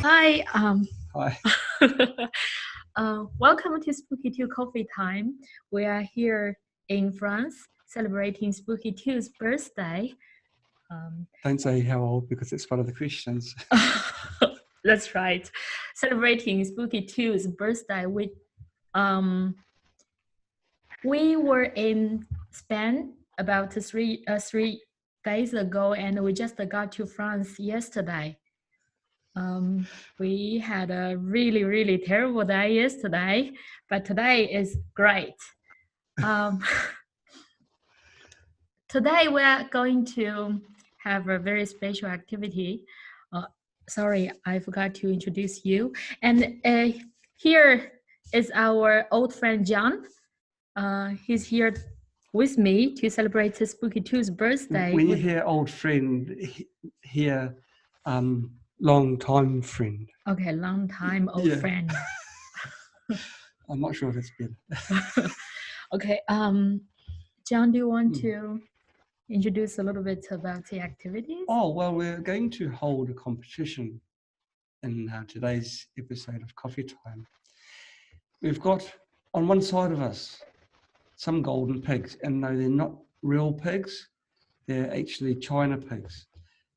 Hi. Hi. Welcome to Spooky2 Coffee Time. We are here in France celebrating Spooky2's birthday. Don't say how old because it's one of the questions. That's right. Celebrating Spooky2's birthday. We were in Spain about three days ago, and we just got to France yesterday. We had a really terrible day yesterday, but today is great. Today we are going to have a very special activity. Sorry, I forgot to introduce you. And here is our old friend John. He's here with me to celebrate Spooky2's birthday. When you hear old friend, hear long time friend. Okay, long time old friend. I'm not sure if it's better. Okay, John, do you want to introduce a little bit about the activities? Oh, well, we're going to hold a competition in today's episode of Coffee Time. We've got on one side of us some golden pigs, and no, they're not real pigs. They're actually china pigs,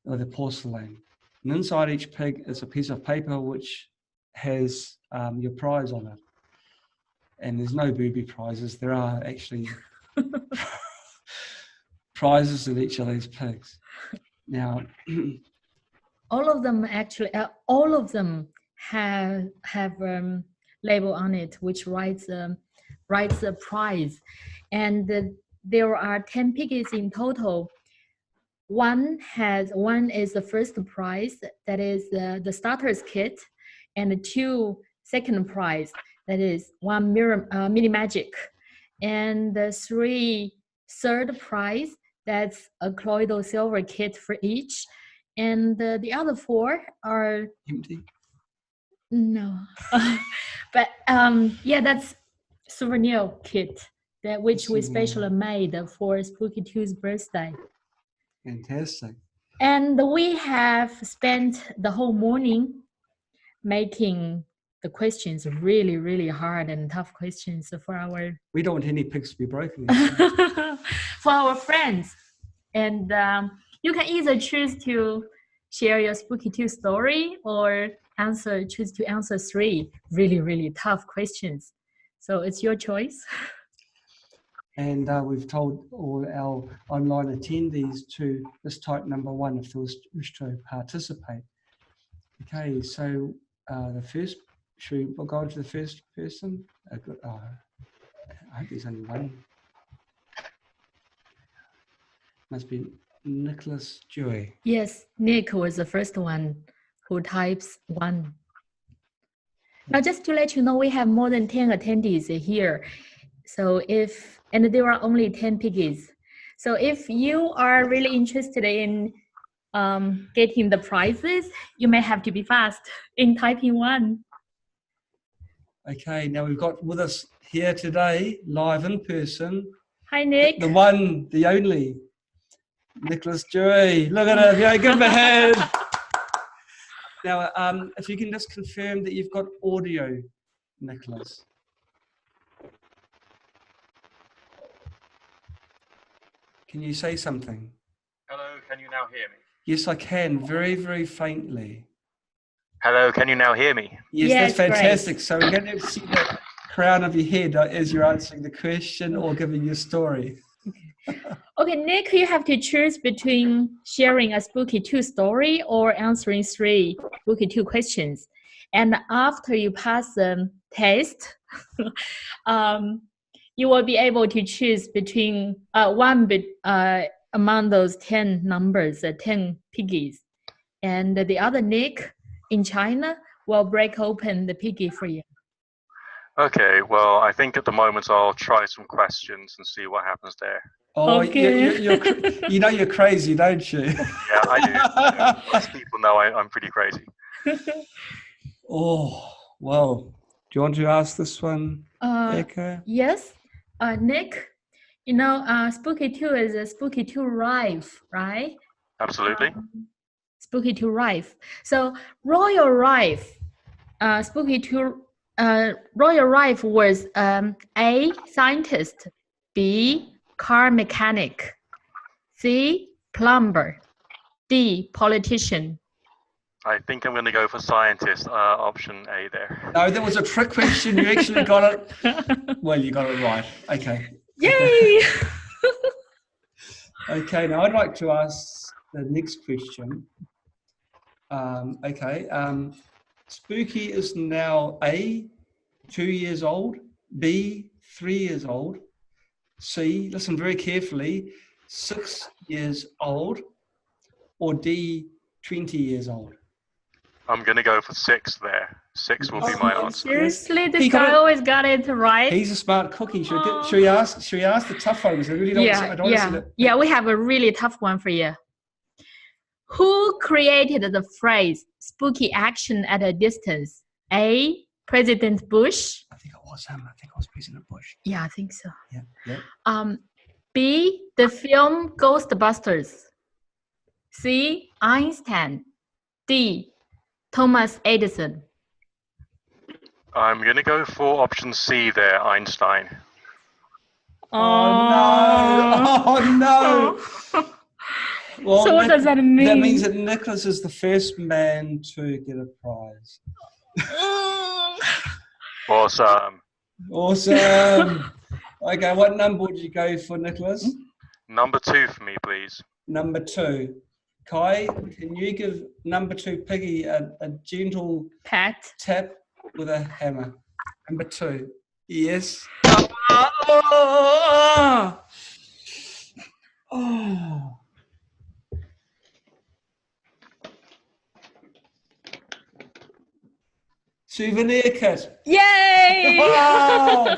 or they're porcelain. And inside each pig is a piece of paper which has your prize on it. And there's no booby prizes. There are actually prizes in each of these pigs. Now, all of them have label on it which writes the prize, and there are 10 piggies in total. One is the first prize, that is the starter's kit, and 2 second prize, that is 1 mini magic, and the 3 third prize, that's a colloidal silver kit for each, and the other 4 are empty. No, but yeah, that's souvenir kit which we specially made for Spooky2's birthday. Fantastic. And we have spent the whole morning making the questions really hard and tough questions for our... We don't want any pigs to be broken. For our friends. And you can either choose to share your Spooky2 story or choose to answer 3 really tough questions. So it's your choice. And we've told all our online attendees to just type number 1 if they wish to participate. Okay, so we'll go to the first person. I hope there's only one. Must be Nicholas Joy. Yes, Nick was the first one who types 1. Now, just to let you know, we have more than 10 attendees here. So and there are only 10 piggies. So if you are really interested in getting the prizes, you may have to be fast in typing 1. Okay, now we've got with us here today, live in person. Hi, Nick. The one, the only, Nicholas Joy. Look at him. Yeah, give him a hand. Now, if you can just confirm that you've got audio, Nicholas. Can you say something? Hello, can you now hear me? Yes, I can, very faintly. Hello, can you now hear me? Yes, that's fantastic. Great. So we're going to see the crown of your head as you're answering the question or giving your story. Okay, Nick, you have to choose between sharing a Spooky2 story or answering 3 Spooky2 questions. And after you pass the test, you will be able to choose between among those 10 numbers, 10 piggies. And the other Nick in China will break open the piggy for you. Okay, well, I think at the moment I'll try some questions and see what happens there. Oh, okay. you know you're crazy, don't you? Yeah, I do. Most people know I'm pretty crazy. Oh, well, do you want to ask this one, Eka? Yes. Nick, you know, Spooky2 is a Spooky2 Rife, right? Absolutely. Spooky2 Rife. So Royal Rife, Spooky2, Royal Rife was A, scientist, B, car mechanic, C, plumber, D, politician. I think I'm going to go for scientist, option A there. No, that was a trick question. You actually got it. Well, you got it right. Okay. Yay! Okay, now I'd like to ask the next question. Spooky is now A, 2 years old, B, 3 years old, C, listen very carefully, 6 years old, or D, 20 years old. I'm going to go for 6 there. 6 will be my answer. Seriously, this guy always got it right. He's a smart cookie. Should we ask the tough ones? I really don't Yeah, we have a really tough one for you. Who created the phrase spooky action at a distance? A, President Bush. I think it was him. I think it was President Bush. Yeah, I think so. Yeah. B, the film Ghostbusters. C, Einstein. D, Thomas Edison. I'm going to go for option C there, Einstein. Oh no! Well, so what does that mean? That means that Nicholas is the first man to get a prize. Awesome. Okay, what number would you go for, Nicholas? Number 2 for me, please. Number 2. Kai, can you give number 2 Piggy a gentle tap with a hammer? Number 2. Yes. Oh. Souvenir kit. Yay! Wow!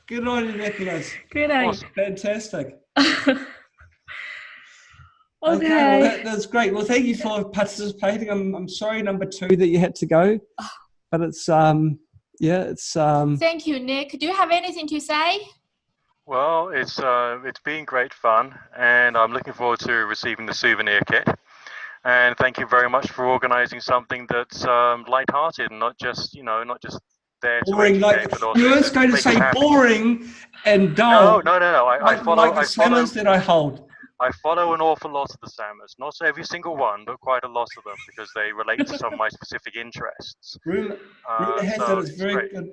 Good on you, Nicholas. Good on you. Awesome. Fantastic. Okay. Well, that's great. Well, thank you for participating. I'm sorry, number 2, that you had to go, but it's Thank you, Nick. Do you have anything to say? Well, it's been great fun, and I'm looking forward to receiving the souvenir kit. And thank you very much for organising something that's light-hearted, and not just there to boring. educate, but also you were going to say boring and dull. No. I follow like the salmons that I hold. I follow an awful lot of the Sammers, not every single one, but quite a lot of them, because they relate to some of my specific interests. Rumor has that it's very good.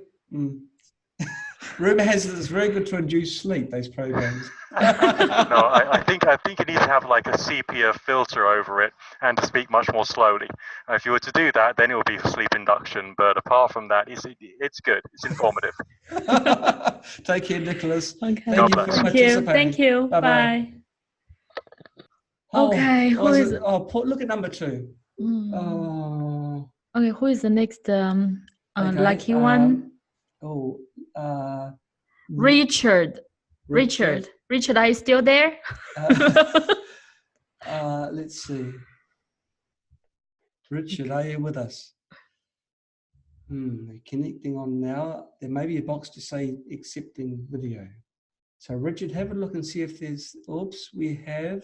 Rumor has that it's very good to induce sleep, those programs. No, I think you need to have like a sepia filter over it and to speak much more slowly. If you were to do that, then it would be for sleep induction. But apart from that, it's good. It's informative. Take care, Nicholas. Okay. Thank you for participating. Thank you. Bye. Okay. Look at number 2. Oh. Okay. Who is the next lucky one? Richard. Richard, are you still there? Let's see. Richard, are you with us? Connecting on now. There may be a box to say accepting video. So Richard, have a look and see if there's, we have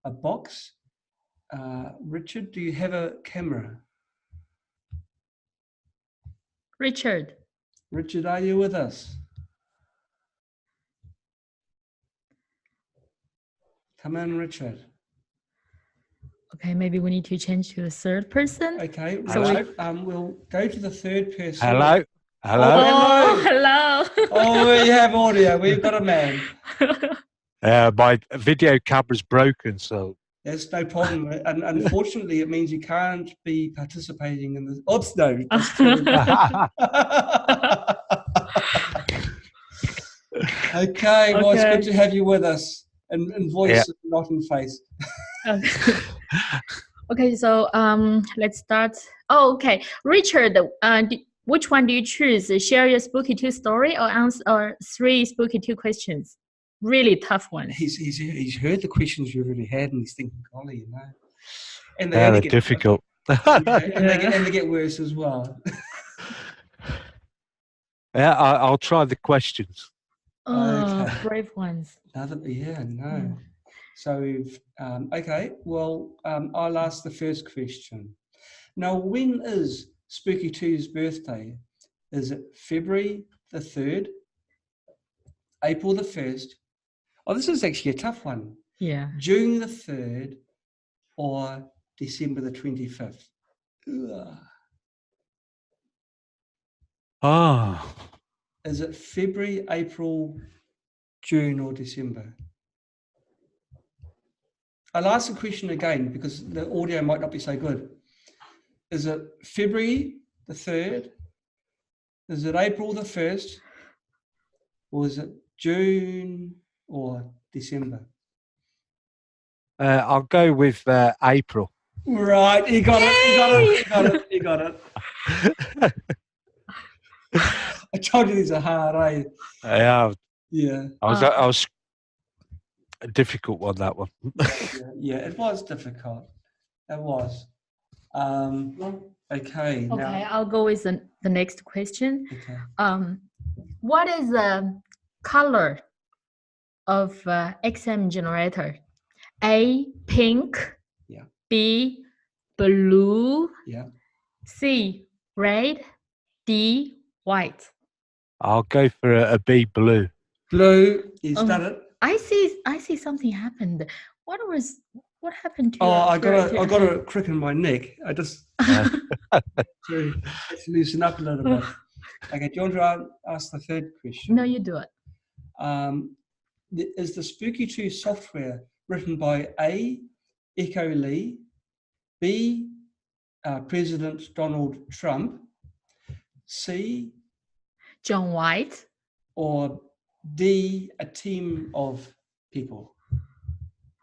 a box. Richard, do you have a camera? Richard, are you with us? Come in, Richard. Okay, maybe we need to change to a third person. Okay, so we'll go to the third person. Hello. Oh, hello. Oh, we have audio. We've got a man. My video camera's broken, so. That's no problem. And unfortunately, it means you can't be participating in this. Oops, no. Okay, well, it's good to have you with us. In voice, not in face. Okay, so let's start. Oh, okay. Richard, which one do you choose? Share your Spooky2 story or answer 3 Spooky2 questions? Really tough one. He's heard the questions you already had, and he's thinking, golly, you know. And they're difficult. and they get worse as well. Yeah, I'll try the questions. Oh, okay. Brave ones. No. So we've, okay, well, I'll ask the first question. Now, when is Spooky2's birthday? Is it February the 3rd, April the 1st? Oh, this is actually a tough one. Yeah. June the 3rd or December the 25th? Ugh. Ah, Is it February, April, June, or December? I'll ask the question again because the audio might not be so good. Is it February the 3rd? Is it April the 1st? Or is it June or December? I'll go with April. Right, you got it. You got it. I told you these are hard, eh? Yeah, Yeah. I was a difficult one, that one. Yeah, it was difficult. It was. Okay. Now, Okay, I'll go with the next question. okay. What is the color of XM generator? A, pink. Yeah. B, blue. Yeah. C, red. D, white. I'll go for a B blue. Blue, he's done it. I see something happened. What happened to Oh, your I shirt? got a crick in my neck. I just to loosen up a little bit. Okay, do you want to ask the third question? No, you do it. Is the Spooky2 software written by A, Echo Lee, B, President Donald Trump, C, John White. or D, a team of people?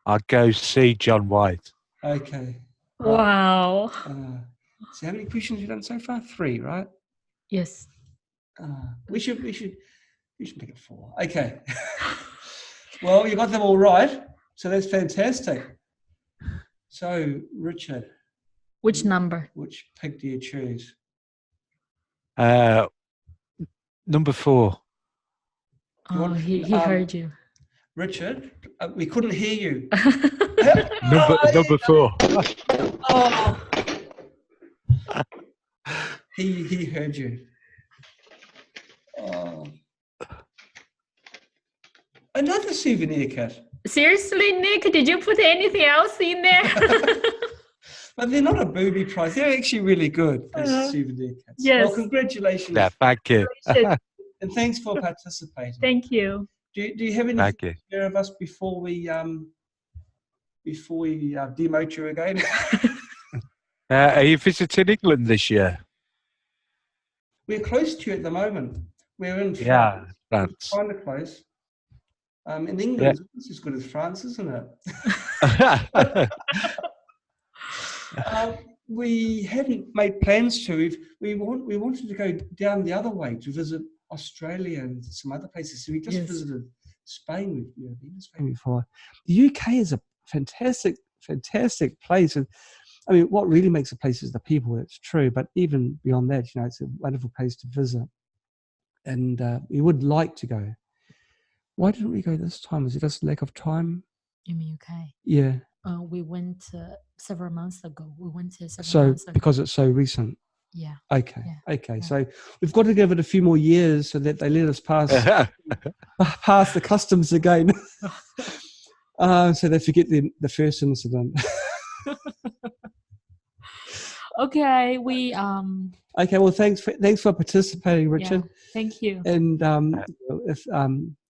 I'll go C, John White. Okay. Wow. So how many questions have you done so far? 3, right? Yes. We should make it 4. Okay. Well, you got them all right, so that's fantastic. So, Richard, Which number? which pig do you choose? Number 4. Oh, he heard you. Richard, we couldn't hear you. Number 4. Oh. He heard you. Oh. Another souvenir kit. Seriously, Nick, did you put anything else in there? But they're not a booby prize. They're actually really good, these souvenir kits. Yes. Well, congratulations. Yeah, thank you. And thanks for participating. Thank you. Do you have anything Thank you. to share of us before we demote you again? Are you visiting England this year? We're close to you at the moment. We're in France. Yeah, France. Kind of close. In England, it's as good as France, isn't it? We hadn't made plans to. We wanted to go down the other way to visit Australia and some other places. So we just visited Spain. We've been to Spain before. The UK is a fantastic place. And I mean, what really makes a place is the people. It's true, but even beyond that, it's a wonderful place to visit. And we would like to go. Why didn't we go this time? Was it just lack of time? You mean UK? Yeah. We went several months ago. Because it's so recent. Yeah. Okay. Yeah. Okay. Yeah. So we've got to give it a few more years so that they let us pass the customs again. So they forget the first incident. Okay. We Okay. Well, thanks for participating, Richard. Yeah, thank you. And if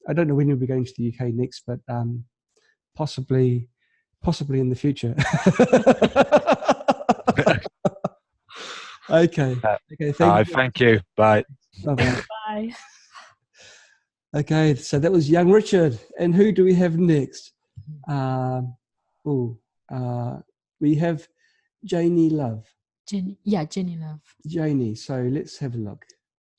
I don't know when you'll be going to the UK next, but possibly in the future. Okay. Thank you. Bye. Bye-bye. Bye. Okay, so that was young Richard. And who do we have next? We have Janie Love. Janie Love. Janie, so let's have a look.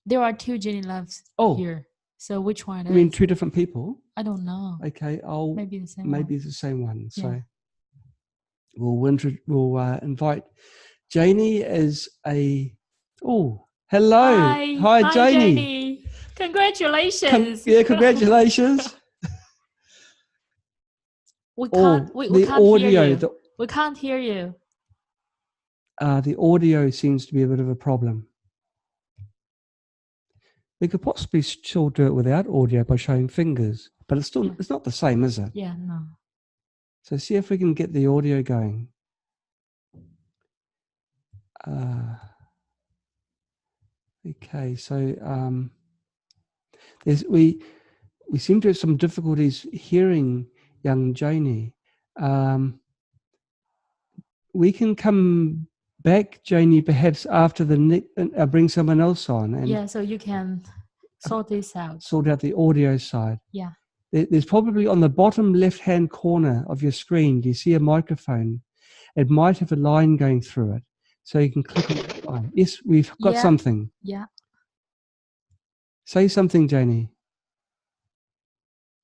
There are 2 Janie Loves here. So which one? You mean 2 different people? I don't know. Okay, maybe the same one. Yeah. So we'll invite Janie as a. Oh, hello! Hi, Janie. Congratulations! Congratulations. We Oh, can't. We the can't hear audio. you. We can't hear you. The audio seems to be a bit of a problem. We could possibly still do it without audio by showing fingers, but it's still it's not the same, is it? Yeah, no. So see if we can get the audio going. Okay, so we seem to have some difficulties hearing young Janie. We can come back, Janie, perhaps after the bring someone else on and So you can sort this out. Sort out the audio side. Yeah. There's probably on the bottom left-hand corner of your screen, do you see a microphone? It might have a line going through it. So you can click on that line. Yes, we've got something. Yeah. Say something, Janie.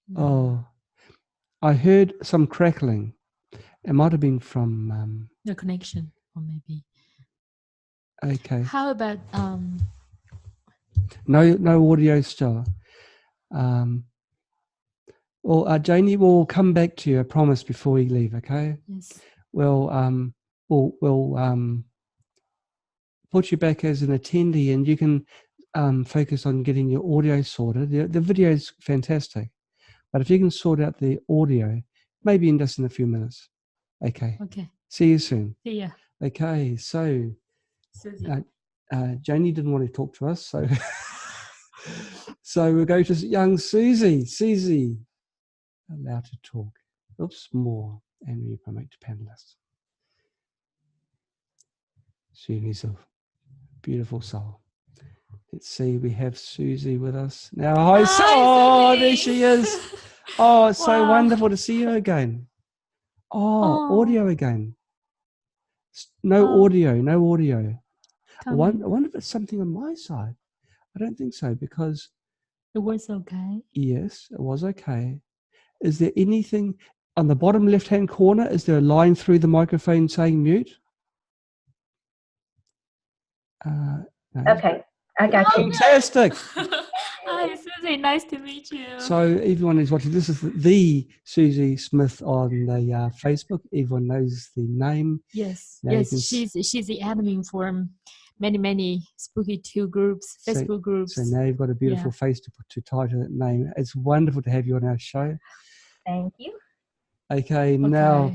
No. Oh, I heard some crackling. It might have been from... the connection, or maybe. Okay. How about... No audio still. Well, Janie, we'll come back to you, I promise, before we leave, okay? Yes. We'll put you back as an attendee and you can focus on getting your audio sorted. The video is fantastic, but if you can sort out the audio, maybe in just in a few minutes. Okay. Okay. See you soon. See ya. Okay, so Janie didn't want to talk to us, so so we'll go to young Susie. Susie, allowed to talk. Oops, more. And we promote to panelists. Susie's a beautiful soul. Let's see, we have Susie with us now. Hi, Susie. there she is. Oh, it's so Wow. wonderful to see you again. Audio again. No audio. I wonder if it's something on my side. I don't think so, because it was okay. Yes, it was okay. Is there anything on the bottom left-hand corner? Is there a line through the microphone saying mute? No. Okay, I got you. Fantastic. Hi, Susie. Nice to meet you. So everyone who's watching, this is the Susie Smith on the Facebook. Everyone knows the name. Yes, Now she's the admin for many Spooky2 groups, Facebook groups. So now you've got a beautiful face to tie to that name. It's wonderful to have you on our show. Thank you. Okay. Now,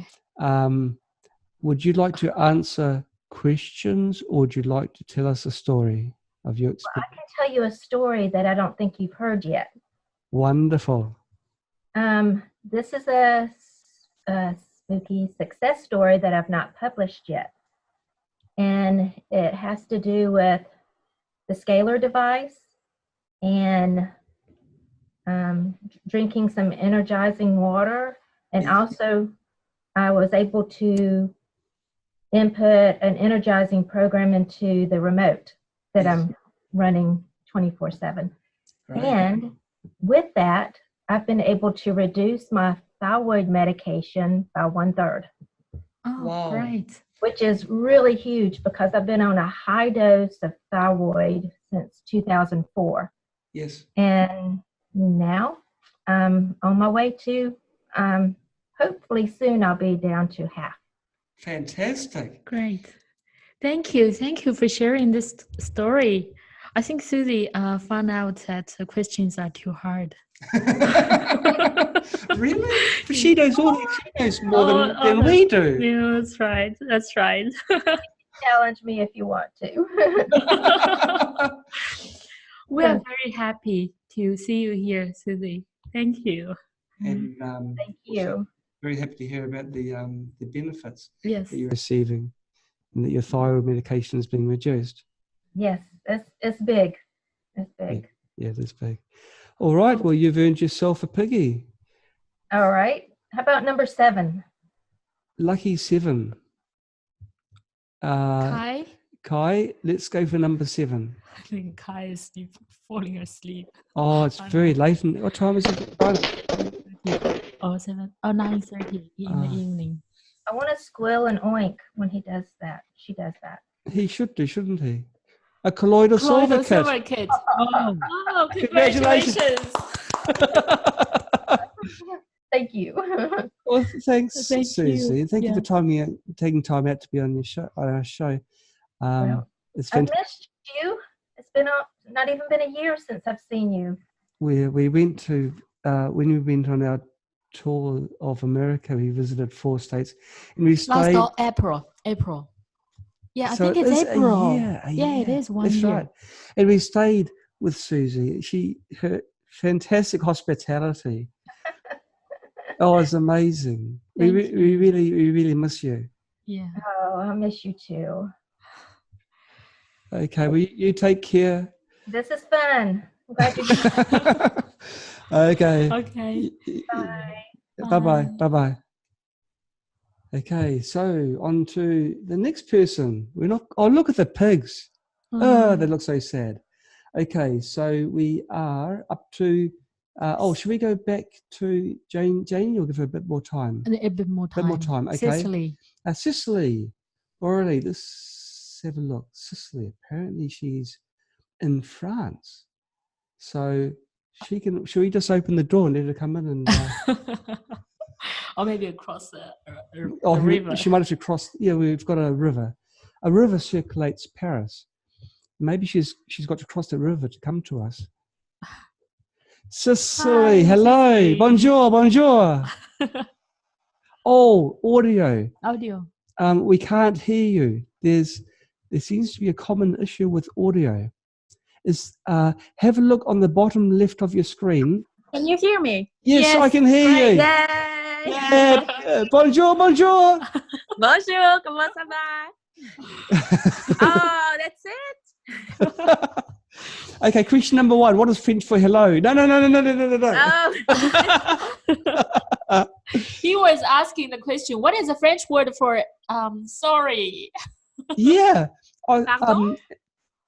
would you like to answer questions, or would you like to tell us a story of your experience? Well, I can tell you a story that I don't think you've heard yet. Wonderful. This is a spooky success story that I've not published yet. And it has to do with the scalar device and drinking some energizing water. And also I was able to input an energizing program into the remote that I'm running 24/7. Right. And with that, I've been able to reduce my thyroid medication by 1/3. Oh, Wow. great. Which is really huge because I've been on a high dose of thyroid since 2004. Yes. And now I'm on my way to, hopefully soon I'll be down to half. Fantastic. Great. Thank you for sharing this story. I think Susie found out that the questions are too hard. Really? She knows more than we do. Yeah, that's right. Challenge me if you want to. We are very happy to see you here, Susie. Thank you. And Thank you. very happy to hear about the benefits Yes. that you're receiving, and that your thyroid medication is being reduced. Yes, it's big. It's big. Yeah, it is big. All right. Well, you've earned yourself a piggy. All right. How about number 7? Lucky 7. Kai, let's go for number 7. I think Kai is falling asleep. Oh, it's very late. What time is it? 9:30 in the evening. I want to squill and oink when he does that. She does that. He should do, shouldn't he? A colloidal silver kit. Oh, congratulations. Thank you. Well, thanks, Thank Susie. you. Thank you Yeah. for taking time out to be on our show. Well, It's I fantastic. missed you. It's been not even been a year since I've seen you. We went to when we went on our tour of America, we visited 4 states, and we stayed. Last April. Yeah, I So think it's it is April. a year. Yeah, it is 1 That's year. right. And we stayed with Susie. Her fantastic hospitality. Oh, it's amazing. We really miss you. Yeah. Oh, I miss you too. Okay, well, you take care. This is fun. I'm glad you're doing Okay. Okay. Bye bye. Okay, so on to the next person. Oh, look at the pigs. Oh, they look so sad. Okay, so we are up to. Should we go back to Jane? Jane, you'll give her a bit more time. A bit more time. Okay. Cecily. Cecily. Bourrelly. Let's have a look. Cecily. Apparently, she's in France. So she can. Should we just open the door and let her come in and? Or maybe across the river. She might have crossed. Yeah, we've got a river. A river circulates Paris. Maybe she's got to cross the river to come to us. Cecily, Hi, hello, Cecily. bonjour. Oh, audio. We can't hear you. There seems to be a common issue with audio. Have a look on the bottom left of your screen. Can you hear me? Yes, I can hear you. Yay! Yeah. Bonjour. Bonjour, comment ça va? Oh, that's it? Okay, question number 1. What is French for hello? No. Oh. He was asking the question, what is the French word for sorry? Yeah. Pardon?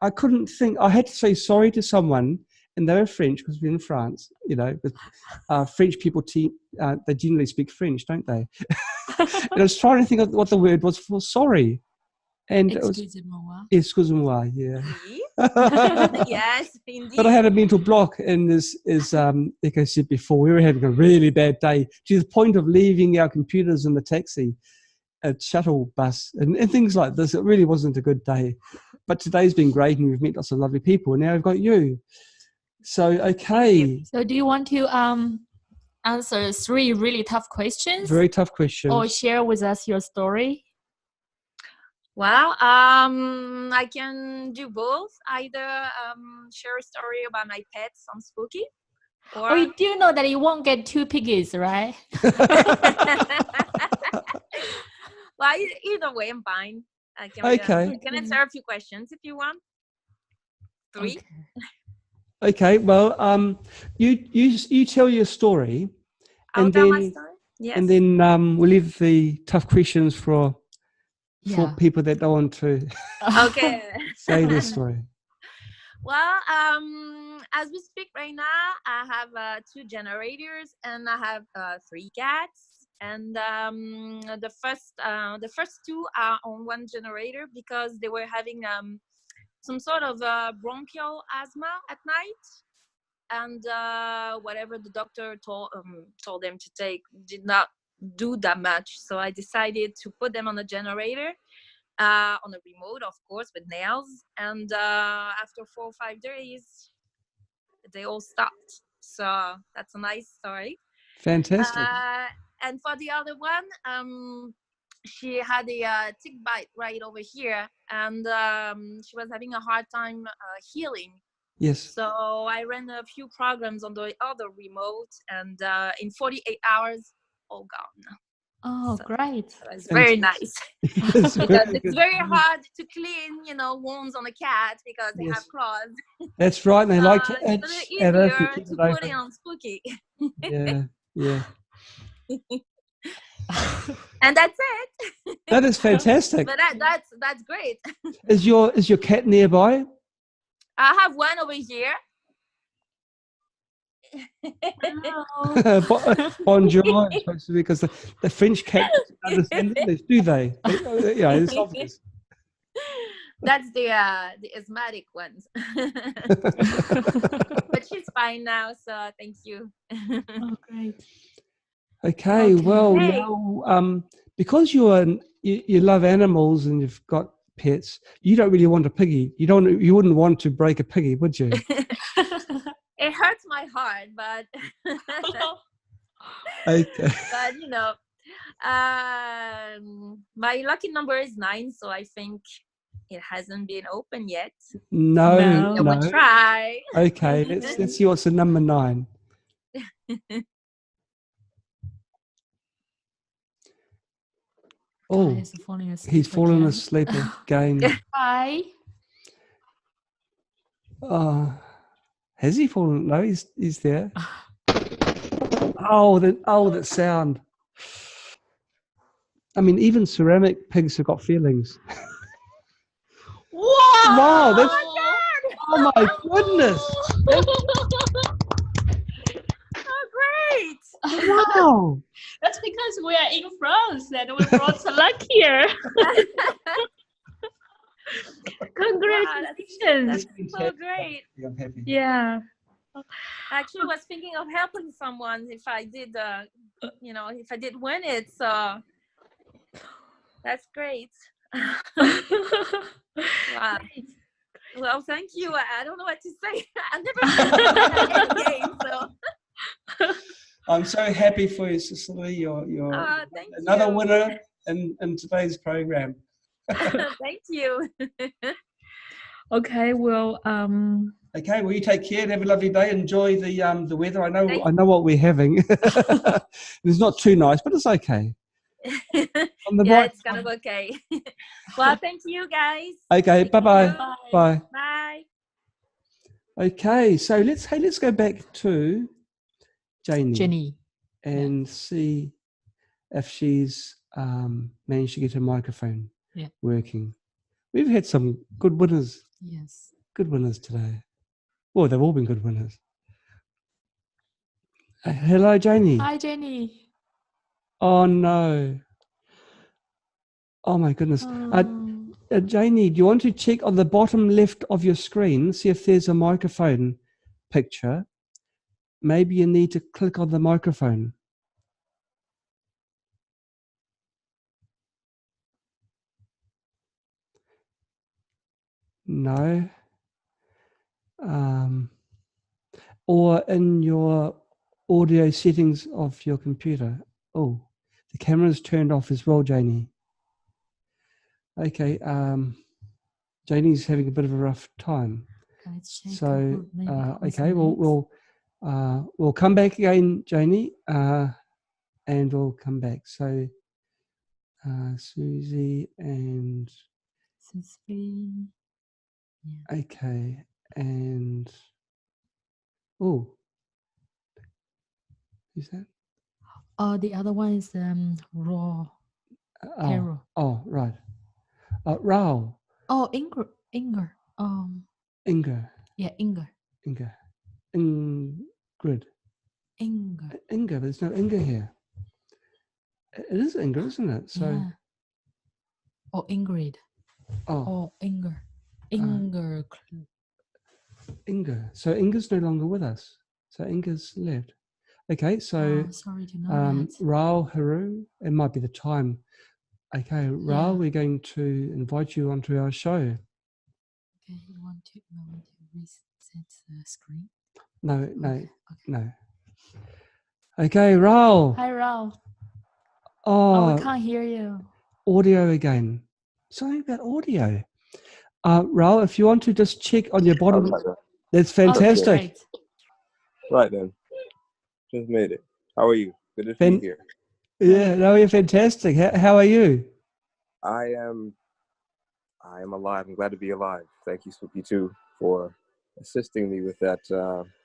I couldn't think. I had to say sorry to someone, and they were French because we're in France. You know, but French people, they generally speak French, don't they? And I was trying to think of what the word was for sorry. And excusez-moi, yeah. Yes, indeed. But I had a mental block, and like I said before, we were having a really bad day to the point of leaving our computers in the taxi, a shuttle bus, and things like this. It really wasn't a good day. But today's been great, and we've met lots of lovely people, and now I've got you. So, okay. So do you want to answer 3 really tough questions? Very tough questions. Or share with us your story? Well, I can do both. Either share a story about my pets on Spooky, or you do know that you won't get 2 piggies, right? well, either way, I'm fine. I can answer a few questions if you want. 3. Okay. Well, you tell your story, I'll tell my story. Yes. And then we'll leave the tough questions for people that don't want to say their story. Well, as we speak right now, I have 2 generators and I have 3 cats. And the first 2 are on 1 generator because they were having some sort of bronchial asthma at night, and whatever the doctor told them to take did not do that much. So I decided to put them on a generator, on a remote, of course, with nails. And after 4 or 5 days, they all stopped. So that's a nice story. Fantastic. And for the other one, she had a tick bite right over here, and she was having a hard time healing. Yes. So I ran a few programs on the other remote, and in 48 hours, all gone. Oh, so great. It's very nice. Because it's very hard to clean, wounds on a cat because they have claws. That's right. And they like to itch. It's easier to put it on Spooky. Yeah. And that's it. That is fantastic. But that's great. Is your cat nearby? I have one over here. Bonjour, because the French cat doesn't understand English, do they? Yeah, it's obvious. That's the asthmatic ones. But she's fine now, so thank you. Oh, great. Okay, well Hey. now, because you love animals and you've got pets, you don't really want a piggy. You wouldn't want to break a piggy, would you? It hurts my heart, but Okay. but you know, my lucky number is 9, so I think it hasn't been open yet. No, No. I will no. try. Okay, let's see what's the number 9. Oh, Guy is falling asleep he's fallen again. asleep again. Hi. Has he fallen? No, he's there. Oh, that sound. I mean, even ceramic pigs have got feelings. Whoa! Wow, that's Oh my God! oh my goodness! Oh, great! Wow! That's because we are in France and we brought the luck here. Congratulations! That's so great. I'm happy. Yeah. I actually was thinking of helping someone if I did, if I did win it. So that's great. Wow. Well, thank you. I don't know what to say. I've never played a game, so. I'm so happy for you, Cecily. You're Thank another you. winner in today's program. Thank you. Okay, well, Okay, well, you take care and have a lovely day. Enjoy the weather. I know Thank I know what we're having. It's not too nice, but it's okay. On the Yeah, bright it's kind of okay. Well, thank you guys. Okay, Thank bye-bye. you. Bye. Bye. Okay, so let's go back to Janie Jenny. and see if she's managed to get her microphone working. We've had some good winners. Yes. Good winners today. Well, they've all been good winners. Hello, Janie. Hi, Jenny. Oh no. Oh my goodness. Janie, do you want to check on the bottom left of your screen, see if there's a microphone picture? Maybe you need to click on the microphone. No. Or in your audio settings of your computer. Oh, the camera's turned off as well, Janie. Okay, Janie's having a bit of a rough time. So, okay, we'll come back again, Janie, and we'll come back. So, Susie and Cecily. Yeah. Okay, and oh, who's that? Oh, the other one is raw. Carol. Oh, right. Rao. Oh, Ingrid. Inga. Yeah, Ingrid. Ingrid. Inga, but there's no Inga here. It is Ingrid, isn't it? So. Yeah. Oh, Ingrid. Oh, Ingrid. Ingrid. Inga. So Inga's no longer with us. So Inga's left. Okay, so sorry to know that. Rao Haru, it might be the time. Okay, Rao, we're going to invite you onto our show. Okay, you want to reset the screen? No, no. Okay, Rao. Hi, Rao. Oh, we can't hear you. Audio again. Something about audio. Rao, if you want to just check on your bottom. That's fantastic. Okay. Right then. Just made it. How are you? Good to be here. Yeah, no, you're fantastic. How are you? I am alive. I'm glad to be alive. Thank you, Spooky2, for assisting me with that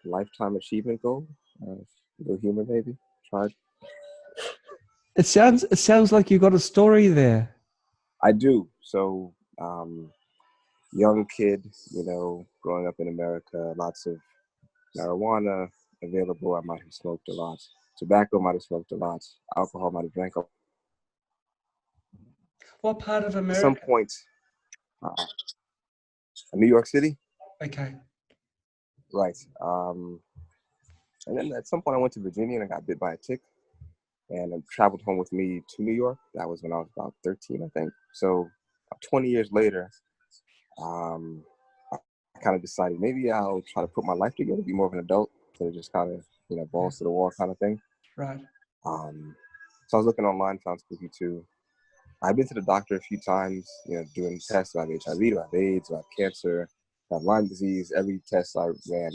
lifetime achievement goal. A little humor, maybe. Tried. It sounds like you got a story there. I do. So, young kid, growing up in America, lots of marijuana available. I might have smoked a lot. Tobacco might have smoked a lot. Alcohol might have drank a lot. What part of America? At some point, New York City. Okay. Right. And then at some point I went to Virginia and I got bit by a tick. and traveled home with me to New York. That was when I was about 13, I think. So 20 years later, I kind of decided maybe I'll try to put my life together, be more of an adult, instead of just kind of, balls to the wall kind of thing. Right. So I was looking online, found Spooky2. I've been to the doctor a few times, doing tests. I have HIV, I have AIDS, I have cancer, I have Lyme disease. Every test I ran,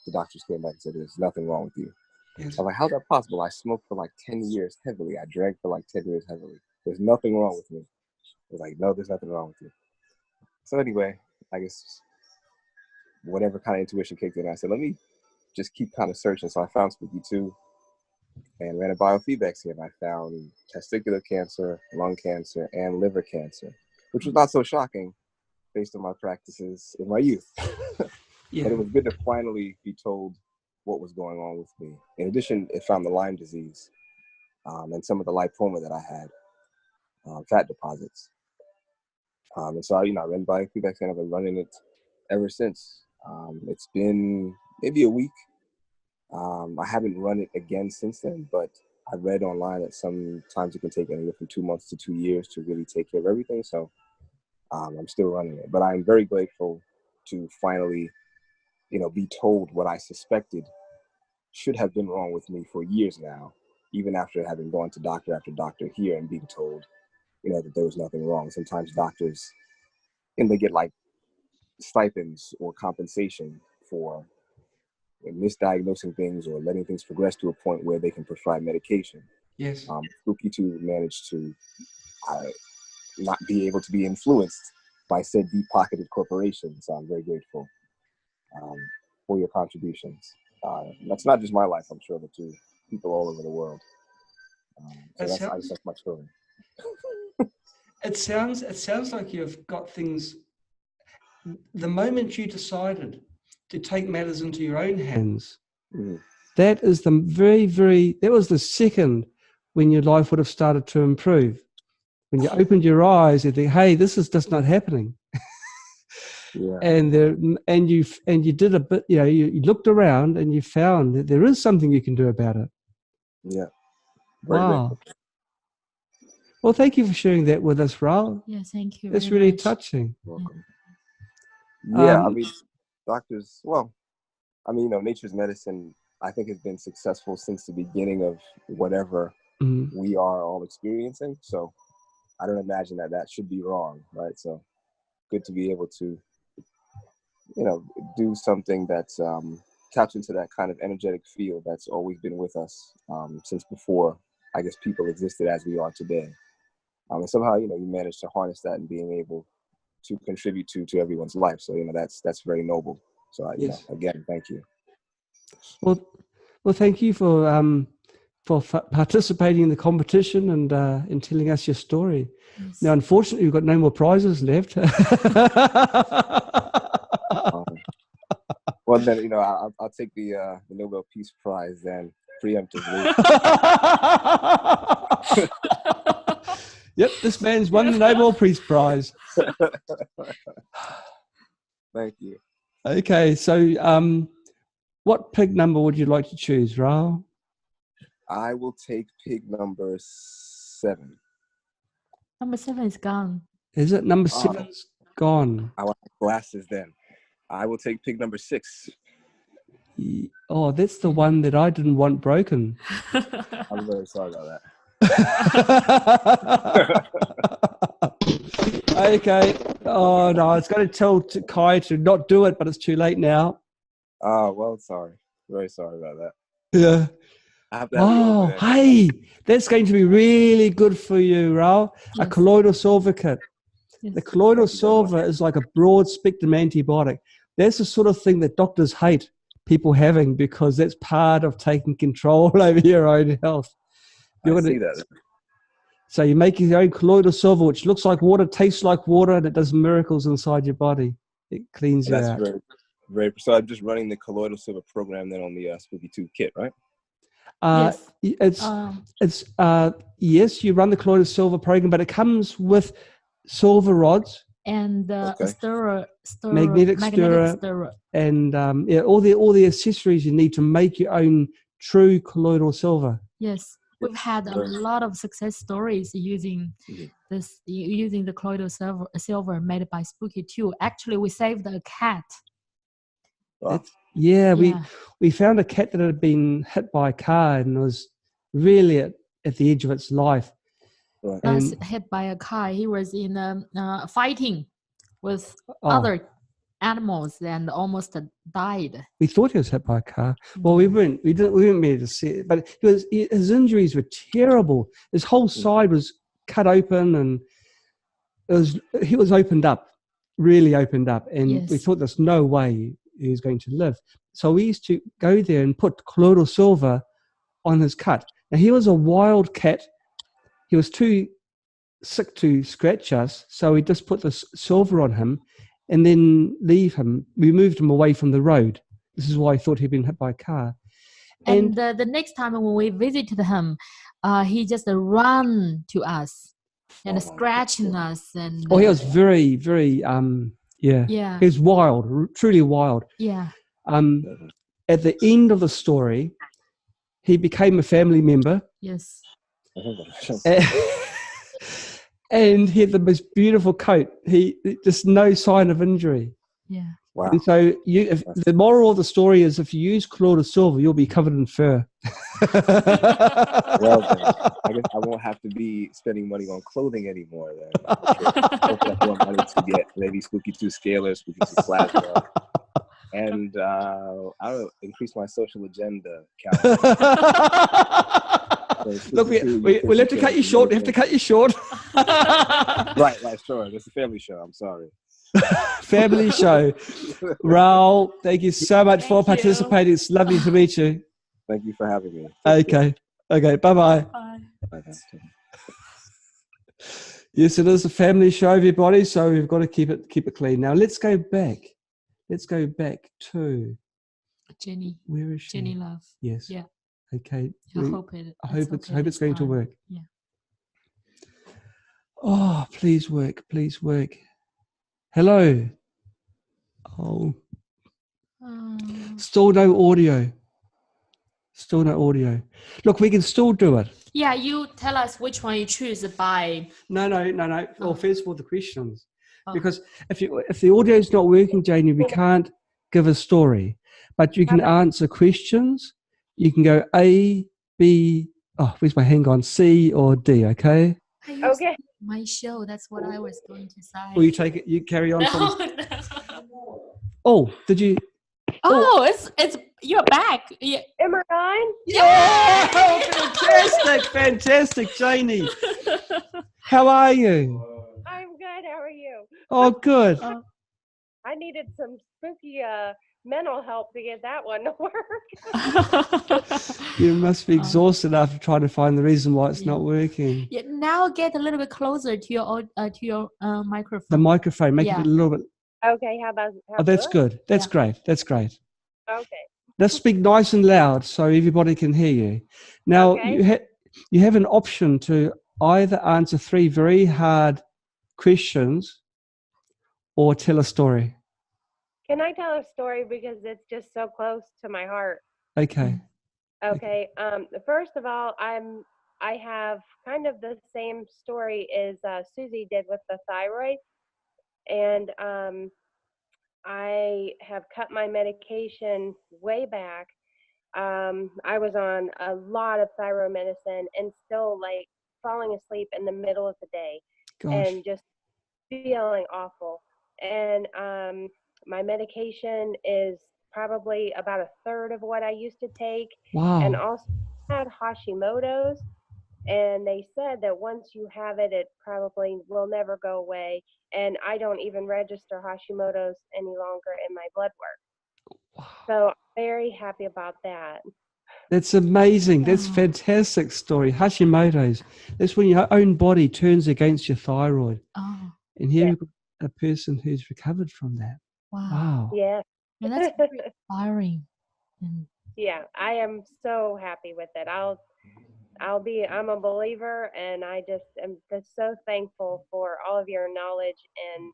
the doctors came back and said, there's nothing wrong with you. Yes. I was like, how's that possible? I smoked for like 10 years heavily. I drank for like 10 years heavily. There's nothing wrong with me. I was like, no, there's nothing wrong with you. So anyway, I guess whatever kind of intuition kicked in, I said, let me just keep kind of searching. So I found Spooky2 and ran a biofeedback scan. I found testicular cancer, lung cancer, and liver cancer, which was not so shocking based on my practices in my youth. Yeah. But it was good to finally be told what was going on with me. In addition, it found the Lyme disease and some of the lipoma that I had, fat deposits. And so, I ran biofeedback scan. I've been running it ever since. It's been maybe a week. I haven't run it again since then, but I read online that sometimes it can take anywhere from 2 months to 2 years to really take care of everything. So I'm still running it, but I'm very grateful to finally, be told what I suspected should have been wrong with me for years now, even after having gone to doctor after doctor here and being told, that there was nothing wrong. Sometimes doctors, they get like stipends or compensation for misdiagnosing things or letting things progress to a point where they can prescribe medication. Yes. Spooky2 managed to not be able to be influenced by said deep-pocketed corporations. So I'm very grateful for your contributions. That's not just my life, I'm sure, but to people all over the world. So that's my story. It sounds like you've got things. The moment you decided to take matters into your own hands, that is the that was the second when your life would have started to improve. When you opened your eyes and think, hey, this is just not happening. Yeah. And you did a bit, you looked around and you found that there is something you can do about it. Yeah. Wow. Well, thank you for sharing that with us, Raul. Yeah, thank you. It's very really much. touching. Welcome. Yeah, doctors, nature's medicine, I think, has been successful since the beginning of whatever we are all experiencing. So I don't imagine that should be wrong, right? So good to be able to, do something that taps into that kind of energetic field that's always been with us since before, I guess, people existed as we are today. And somehow, you manage to harness that and being able to contribute to everyone's life. So, that's very noble. So, Yes. Again, thank you. Well, thank you for participating in the competition and telling us your story. Yes. Now, unfortunately, we've got no more prizes left. Well, then, I'll take the Nobel Peace Prize then, preemptively. Yep, this man's won the Nobel Peace Prize. Thank you. Okay, so what pig number would you like to choose, Raul? I will take pig number 7. Number 7 is gone. Is it? Number 7's gone. I want glasses then. I will take pig number 6. Oh, that's the one that I didn't want broken. I'm very sorry about that. Okay. Oh, no, it's going to tell Kai to not do it, but it's too late now. Oh, well, sorry. Very sorry about that. Yeah. Oh, hey, that's going to be really good for you, Raul. Yes. A colloidal silver kit. Yes. The colloidal silver is like a broad spectrum antibiotic. That's the sort of thing that doctors hate people having because that's part of taking control over your own health. I see that. So you make your own colloidal silver, which looks like water, tastes like water, and it does miracles inside your body. It cleans you out. That's very. So I'm just running the colloidal silver program then on the Spooky2 kit, right? Yes. Yes, you run the colloidal silver program, but it comes with silver rods and magnetic stirrer, and all the accessories you need to make your own true colloidal silver. Yes. we've had a lot of success stories using using the colloidal silver made by Spooky2. Actually, we saved a cat. Wow. Yeah, we found a cat that had been hit by a car and was really at the edge of its life. Right. Was hit by a car. He was in fighting with other animals and almost died. We thought he was hit by a car. Well, we weren't able to see it, but his injuries were terrible. His whole side was cut open, and he was opened up, really opened up, and we thought there's no way he was going to live. So we used to go there and put colloidal silver on his cut. Now, he was a wild cat. He was too sick to scratch us, so we just put the silver on him and then leave him. We moved him away from the road. This is why I thought he'd been hit by a car. And the next time when we visited him, he just ran to us and scratching us. And he was very, very, he was wild, truly wild. Yeah. At the end of the story, he became a family member. Yes. And he had the most beautiful coat. Just no sign of injury. Yeah. Wow. And so the moral of the story is, if you use colloidal silver, you'll be covered in fur. Well, then, I guess I won't have to be spending money on clothing anymore then. Hopefully I want money to get maybe Spooky2 scalar, Spooky2 plasma. And I'll increase my social agenda count. Look, we'll have to cut you short. We have to cut you short. Right, sure. It's a family show. I'm sorry. Family show. Raul, thank you so much for participating. It's lovely to meet you. Thank you for having me. Okay. Bye-bye. Bye. Yes, it is a family show, everybody, so we've got to keep it clean. Now, let's go back. Let's go back to Jenny. Where is she? Jenny Love. Yes. Yeah. Okay. I hope it's going to work. Yeah. Oh, please work. Please work. Hello. Oh. Still no audio. Still no audio. Look, we can still do it. Yeah, you tell us which one you choose by. No. Well, first of all, the questions. Because if the audio is not working, Janie, we can't give a story. But you can answer questions. You can go A, B, where's my hand gone? C or D, okay? Okay. My show, that's what I was going to say. Will you take it? You carry on. No. Oh, did you? Oh, it's you're back. Yeah. Am I on? Yeah! Oh, fantastic, Janie. How are you? I'm good. How are you? Oh, good. I needed some spooky mental help to get that one to work. You must be exhausted after trying to find the reason why it's not working. Yeah, now get a little bit closer to your microphone. The microphone, make it a little bit. Okay, how about? That's good. That's great. That's great. Okay. Let's speak nice and loud so everybody can hear you. Now, you have an option to either answer 3 very hard questions or tell a story. Can I tell a story because it's just so close to my heart? Okay. Okay. First of all, I have kind of the same story as Susie did with the thyroid, and I have cut my medication way back. I was on a lot of thyroid medicine and still like falling asleep in the middle of the day. Gosh. And just feeling awful. And my medication is probably about 1/3 of what I used to take. Wow. And also had Hashimoto's. And they said that once you have it, it probably will never go away. And I don't even register Hashimoto's any longer in my blood work. Wow. So I'm very happy about that. That's amazing. That's a fantastic story. Hashimoto's. That's when your own body turns against your thyroid. Oh. And here we've got a person who's recovered from that. Wow. Yeah. And that's very inspiring. Yeah, I am so happy with it. I'm a believer, and I just am just so thankful for all of your knowledge and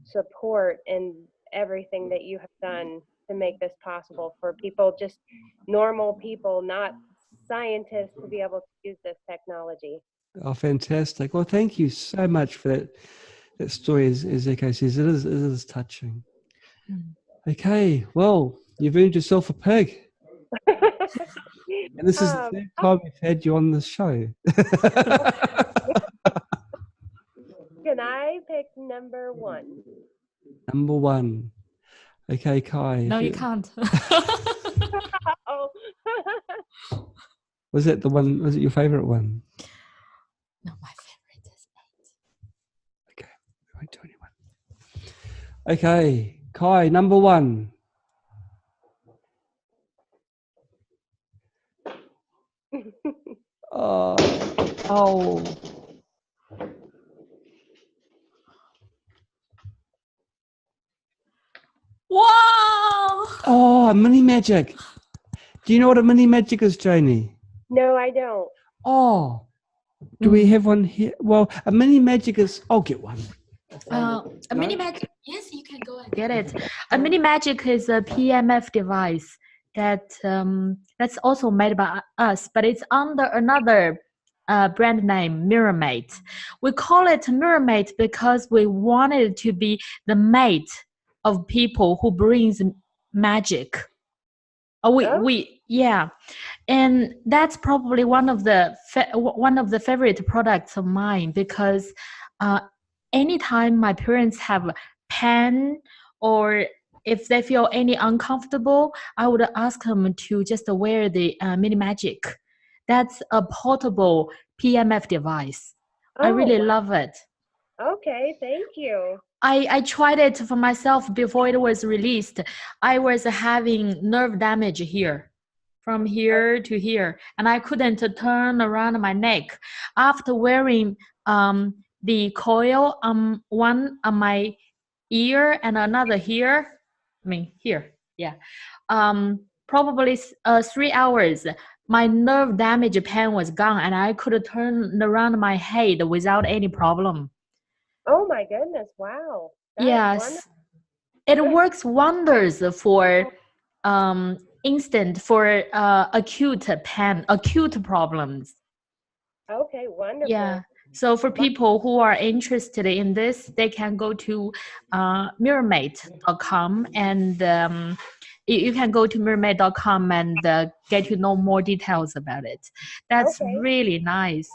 support and everything that you have done to make this possible for people, just normal people, not scientists to be able to use this technology. Oh, fantastic. Well, thank you so much for that. That story, as Echo says, it is touching. Okay, well, you've earned yourself a pig. And this is the third time we've had you on the show. Can I pick number 1? Number 1. Okay, Kai. No, you can't. Oh. Was it the one? Was it your favorite one? No, my favorite is 8. Okay, we won't do anyone. Okay, Kai, number 1. Oh. Wow! Oh, a mini magic. Do you know what a mini magic is, Janie? No, I don't. Oh, do we have one here? Well, a mini magic is. I'll get one. A mini magic. Yes, you can go and get it. A mini magic is a PMF device that's also made by us, but it's under another brand name, Mirror Mate. We call it Mirror Mate because we wanted it to be the mate of people who brings magic. Yeah, and that's probably one of the favorite products of mine because anytime my parents have a pen or if they feel any uncomfortable, I would ask them to just wear the mini magic. That's a portable PMF device. I really love it. Okay, thank you. I tried it for myself before it was released. I was having nerve damage here, from here to here, and I couldn't turn around my neck. After wearing the coil, one on my ear and another here, yeah. Probably 3 hours. My nerve damage pain was gone, and I could turn around my head without any problem. Oh my goodness! Wow. Yes, it works wonders for for acute pain, acute problems. Okay, wonderful. Yeah. So for people who are interested in this, they can go to mirrormate.com and you can go to mirrormate.com and get to know more details about it. That's really nice.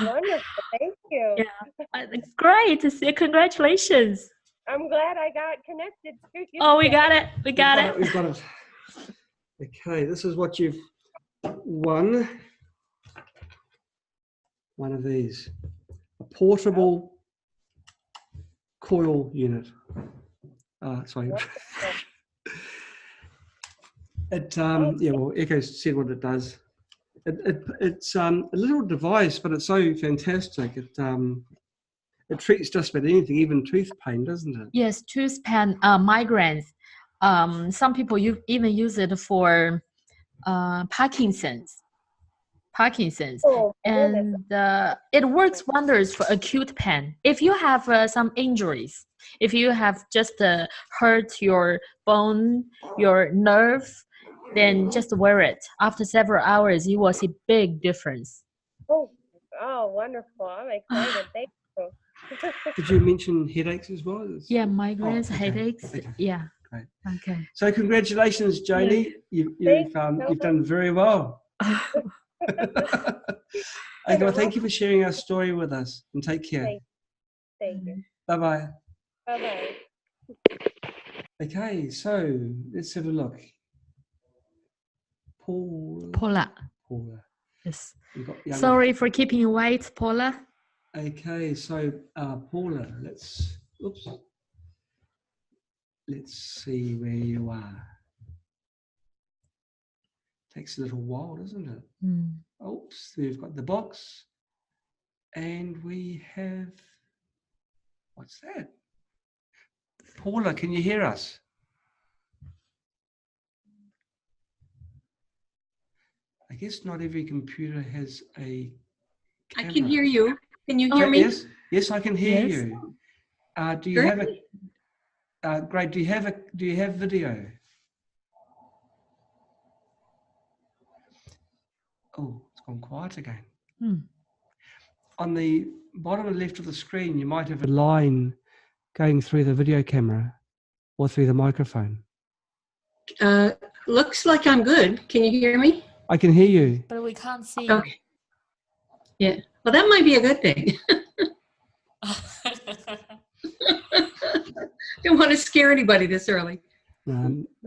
Wonderful. Thank you. Yeah. Great to see. Congratulations. I'm glad I got connected to you. Oh, we got it. We got it. We've got it. Okay, this is what you've won. One of these. A portable coil unit. Sorry. It yeah, well, Echo said what it does. It's a little device, but it's so fantastic. It treats just about anything, even tooth pain, doesn't it? Yes, tooth pain, migraines. Some people even use it for Parkinson's. And it works wonders for acute pain. If you have some injuries, if you have just hurt your bone, your nerve, then just wear it. After several hours, you will see big difference. Oh, wonderful. I'm excited. Thank you. Did you mention headaches as well? Yeah, migraines, headaches. Okay. Yeah. Great. Okay. So congratulations, Janie. Yeah. You've done very well. Okay, well, thank you for sharing our story with us, and take care. Thank you. Bye-bye. Bye-bye. Okay, so let's have a look. Paula. Yes. Sorry for keeping you wait, Paula. Okay, so Paula, let's see where you are. Takes a little while, doesn't it? Oops, we've got the box, and we have, what's that? Paula, can you hear us? I guess not every computer has a camera. I can hear you. Can you hear me? Yes, I can hear you. Do you have a great? Do you have video? Oh, it's gone quiet again. Hmm. On the bottom left of the screen, you might have a line going through the video camera or through the microphone. Looks like I'm good. Can you hear me? I can hear you. But we can't see. Okay. Yeah. Well, that might be a good thing. Don't want to scare anybody this early.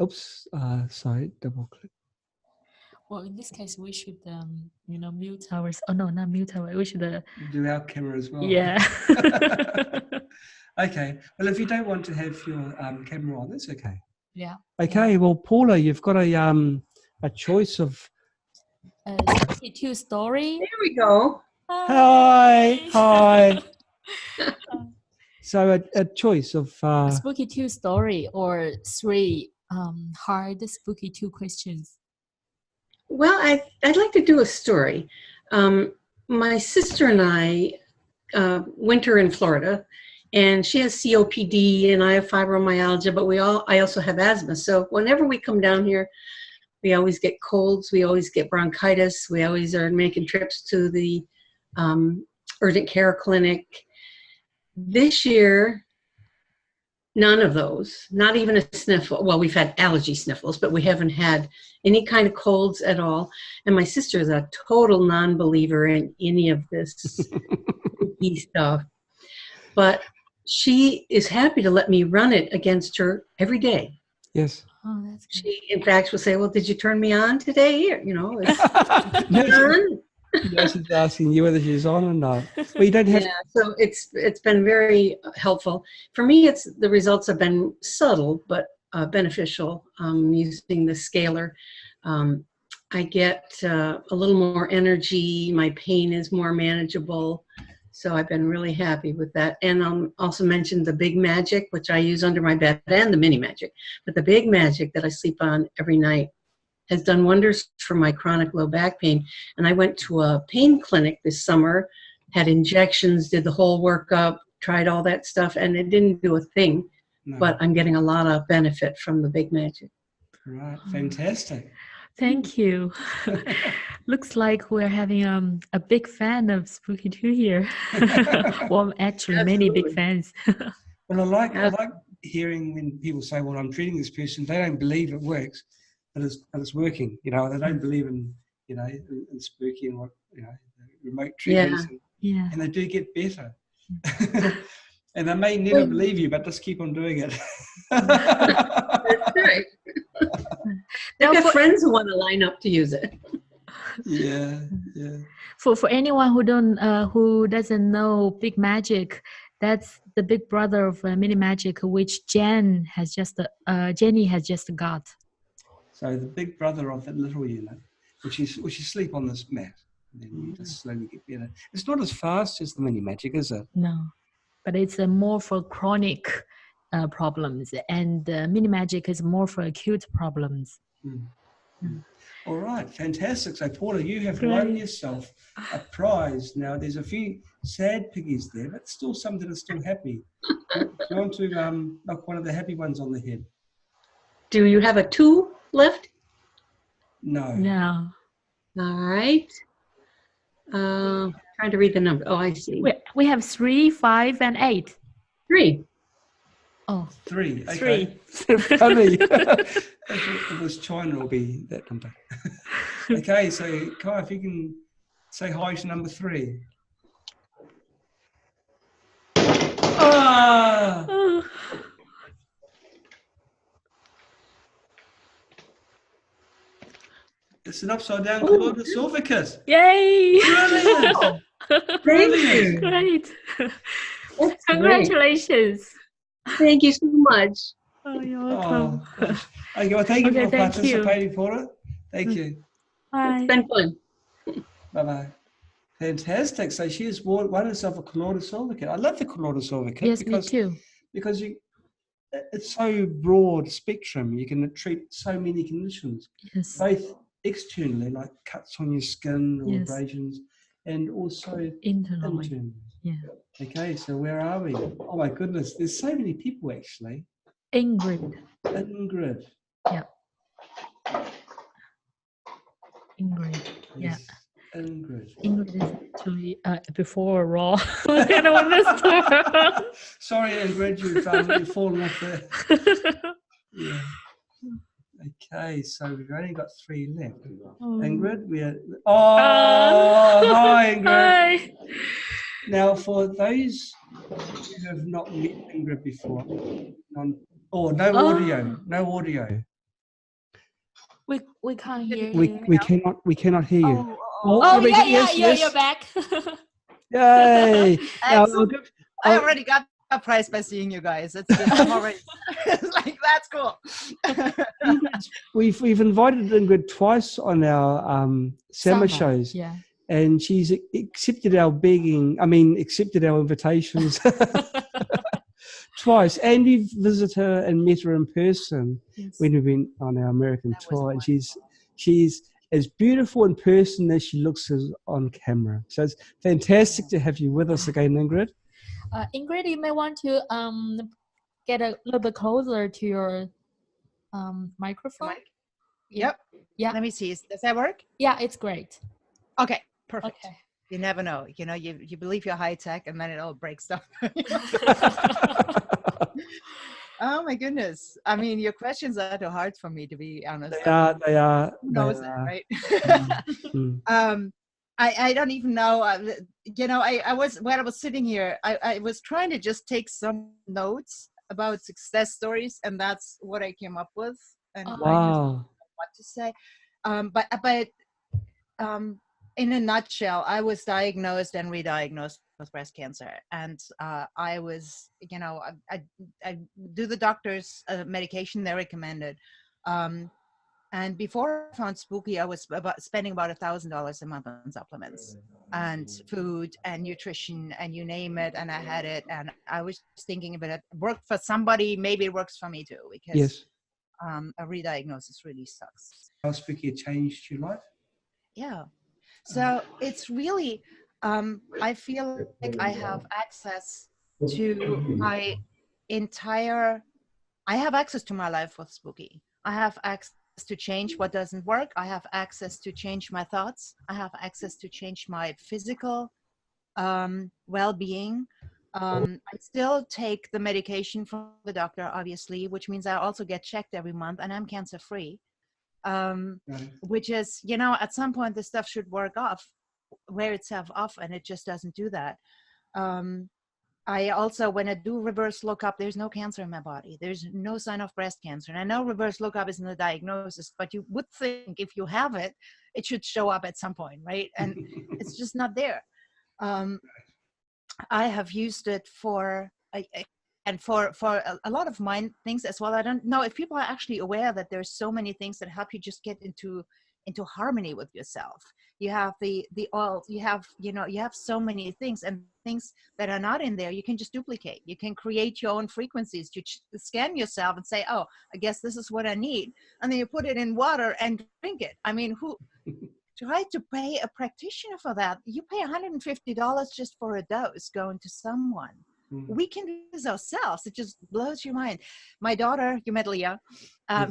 Oops. Sorry. Double click. Well, in this case, we should, mute ours. Oh no, not mute ours. We should. Do our camera as well. Yeah. Okay. Well, if you don't want to have your camera on, that's okay. Yeah. Okay. Well, Paula, you've got a choice of. Spooky2 story. There we go. Hi. So a choice of. Spooky2 story or 3 hard Spooky2 questions. Well, I'd like to do a story. My sister and I winter in Florida, and she has COPD and I have fibromyalgia, but I also have asthma. So whenever we come down here, we always get colds, we always get bronchitis, we always are making trips to the urgent care clinic. This year, none of those, not even a sniffle. Well, we've had allergy sniffles, but we haven't had any kind of colds at all. And my sister is a total non-believer in any of this stuff. But she is happy to let me run it against her every day. Yes. Oh, that's good. She, in fact, will say, well, did you turn me on today? It's No, she's asking you whether she's on or not. Well, you don't have. Yeah, so it's been very helpful. For me, the results have been subtle but beneficial using the scalar. I get a little more energy. My pain is more manageable. So I've been really happy with that. And also mentioned the Big Magic, which I use under my bed, and the Mini Magic. But the Big Magic that I sleep on every night has done wonders for my chronic low back pain. And I went to a pain clinic this summer, had injections, did the whole workup, tried all that stuff, and it didn't do a thing. No. But I'm getting a lot of benefit from the Big Magic. Right, fantastic. Thank you. Looks like we're having a big fan of Spooky2 here. Well, actually, many big fans. Well, I like hearing when people say, well, I'm treating this person, they don't believe it works, but it's working. They don't believe in, in spooky and what, remote treatments. Yeah. And they do get better. And they may never believe you, but just keep on doing it. That's right. They've got friends who want to line up to use it. Yeah. For anyone who doesn't know Big Magic, that's the big brother of Mini Magic, which Janie has just got. So the big brother of that little unit, which you sleep on this mat, and then you just slowly get better. It's not as fast as the Mini Magic, is it? No, but it's more for chronic problems, and Mini Magic is more for acute problems. All right, fantastic. So Paula, you have won yourself a prize. Now there's a few sad piggies there, but still some that are still happy. Do you want to knock one of the happy ones on the head? Do you have a 2 left? No. No. All right. Trying to read the number. Oh, I see. We have 3, 5, and 8. 3. Oh. 3. Okay. 3. Funny. If it was China, it'll be that number. Okay, so Kai, if you can say hi to number 3. Ah! Oh. It's an upside down Colloidal Silver kit. Yay! Brilliant! Brilliant! Great! That's Congratulations! Great. Thank you so much. Oh, you're welcome. Gosh. Okay, well, thank you for thank participating, Paula. Thank you. Bye. It's been fun. Bye-bye. Fantastic. So she has won herself a Colloidal Silver kit. I love the Colloidal Silver kit. Yes, me too. Because it's so broad spectrum. You can treat so many conditions. Yes. Both externally, like cuts on your skin or Yes. abrasions, and also Internally. Yeah. Okay, so where are we? Oh my goodness, there's so many people actually. Ingrid. Ingrid. Yeah. Ingrid. Yeah. Yes. Ingrid. Ingrid is actually before Raw. Was kind of on this tour. Sorry, Ingrid, you've fallen off there. Yeah. Okay, so we've only got 3 left. Ingrid, hi, Ingrid. Hi. Now, for those who have not met Ingrid before, no audio. We can't hear We you. we cannot hear you. Oh, we- yeah, yes. you're back. Yay! Now, Excellent. I already got a prize by seeing you guys. It's just, I'm already it's like, that's cool. we've invited Ingrid twice on our summer shows, Yeah. and she's accepted our invitations twice, and we've visited her and met her in person when we've been on our American tour, and she's as beautiful in person as she looks on camera. So it's fantastic to have you with us again, Ingrid. Ingrid, you may want to get a little bit closer to your microphone. Yep. Yeah. Let me see. Does that work? Yeah, it's great. Okay. Perfect. Okay. You never know. You know, you believe you're high tech and then it all breaks down. Oh my goodness. I mean, your questions are too hard for me, to be honest. They are. Who knows that, right? Mm. I don't even know. You know, when I was sitting here, I was trying to just take some notes about success stories, and that's what I came up with. And I just don't know what to say. But in a nutshell, I was diagnosed and re-diagnosed with breast cancer, and I was, you know, I do the doctor's medication they recommended. And before I found Spooky, I was spending about $1,000 a month on supplements and food and nutrition and you name it. And I had it. And I was thinking, if it worked for somebody, maybe it works for me too, because a re-diagnosis really sucks. How Spooky changed your life? Yeah. So it's really, I feel like I have access to my I have access to my life with Spooky. I have access to change what doesn't work. I have access to change my thoughts. I have access to change my physical well-being. I still take the medication from the doctor, obviously, which means I also get checked every month, and I'm cancer-free. Which is, you know, at some point this stuff should wear itself off, and it just doesn't do that. I also, when I do reverse lookup, there's no cancer in my body. There's no sign of breast cancer. And I know reverse lookup isn't a diagnosis, but you would think if you have it, it should show up at some point, right? And it's just not there. I have used it for a lot of my things as well. I don't know if people are actually aware that there's so many things that help you just get into harmony with yourself. You have the oil, you have so many things, and things that are not in there, you can just duplicate. You can create your own frequencies. You scan yourself and say, oh, I guess this is what I need. And then you put it in water and drink it. I mean, who try to pay a practitioner for that? You pay $150 just for a dose going to someone. We can do this ourselves. It just blows your mind. My daughter, you met Leah,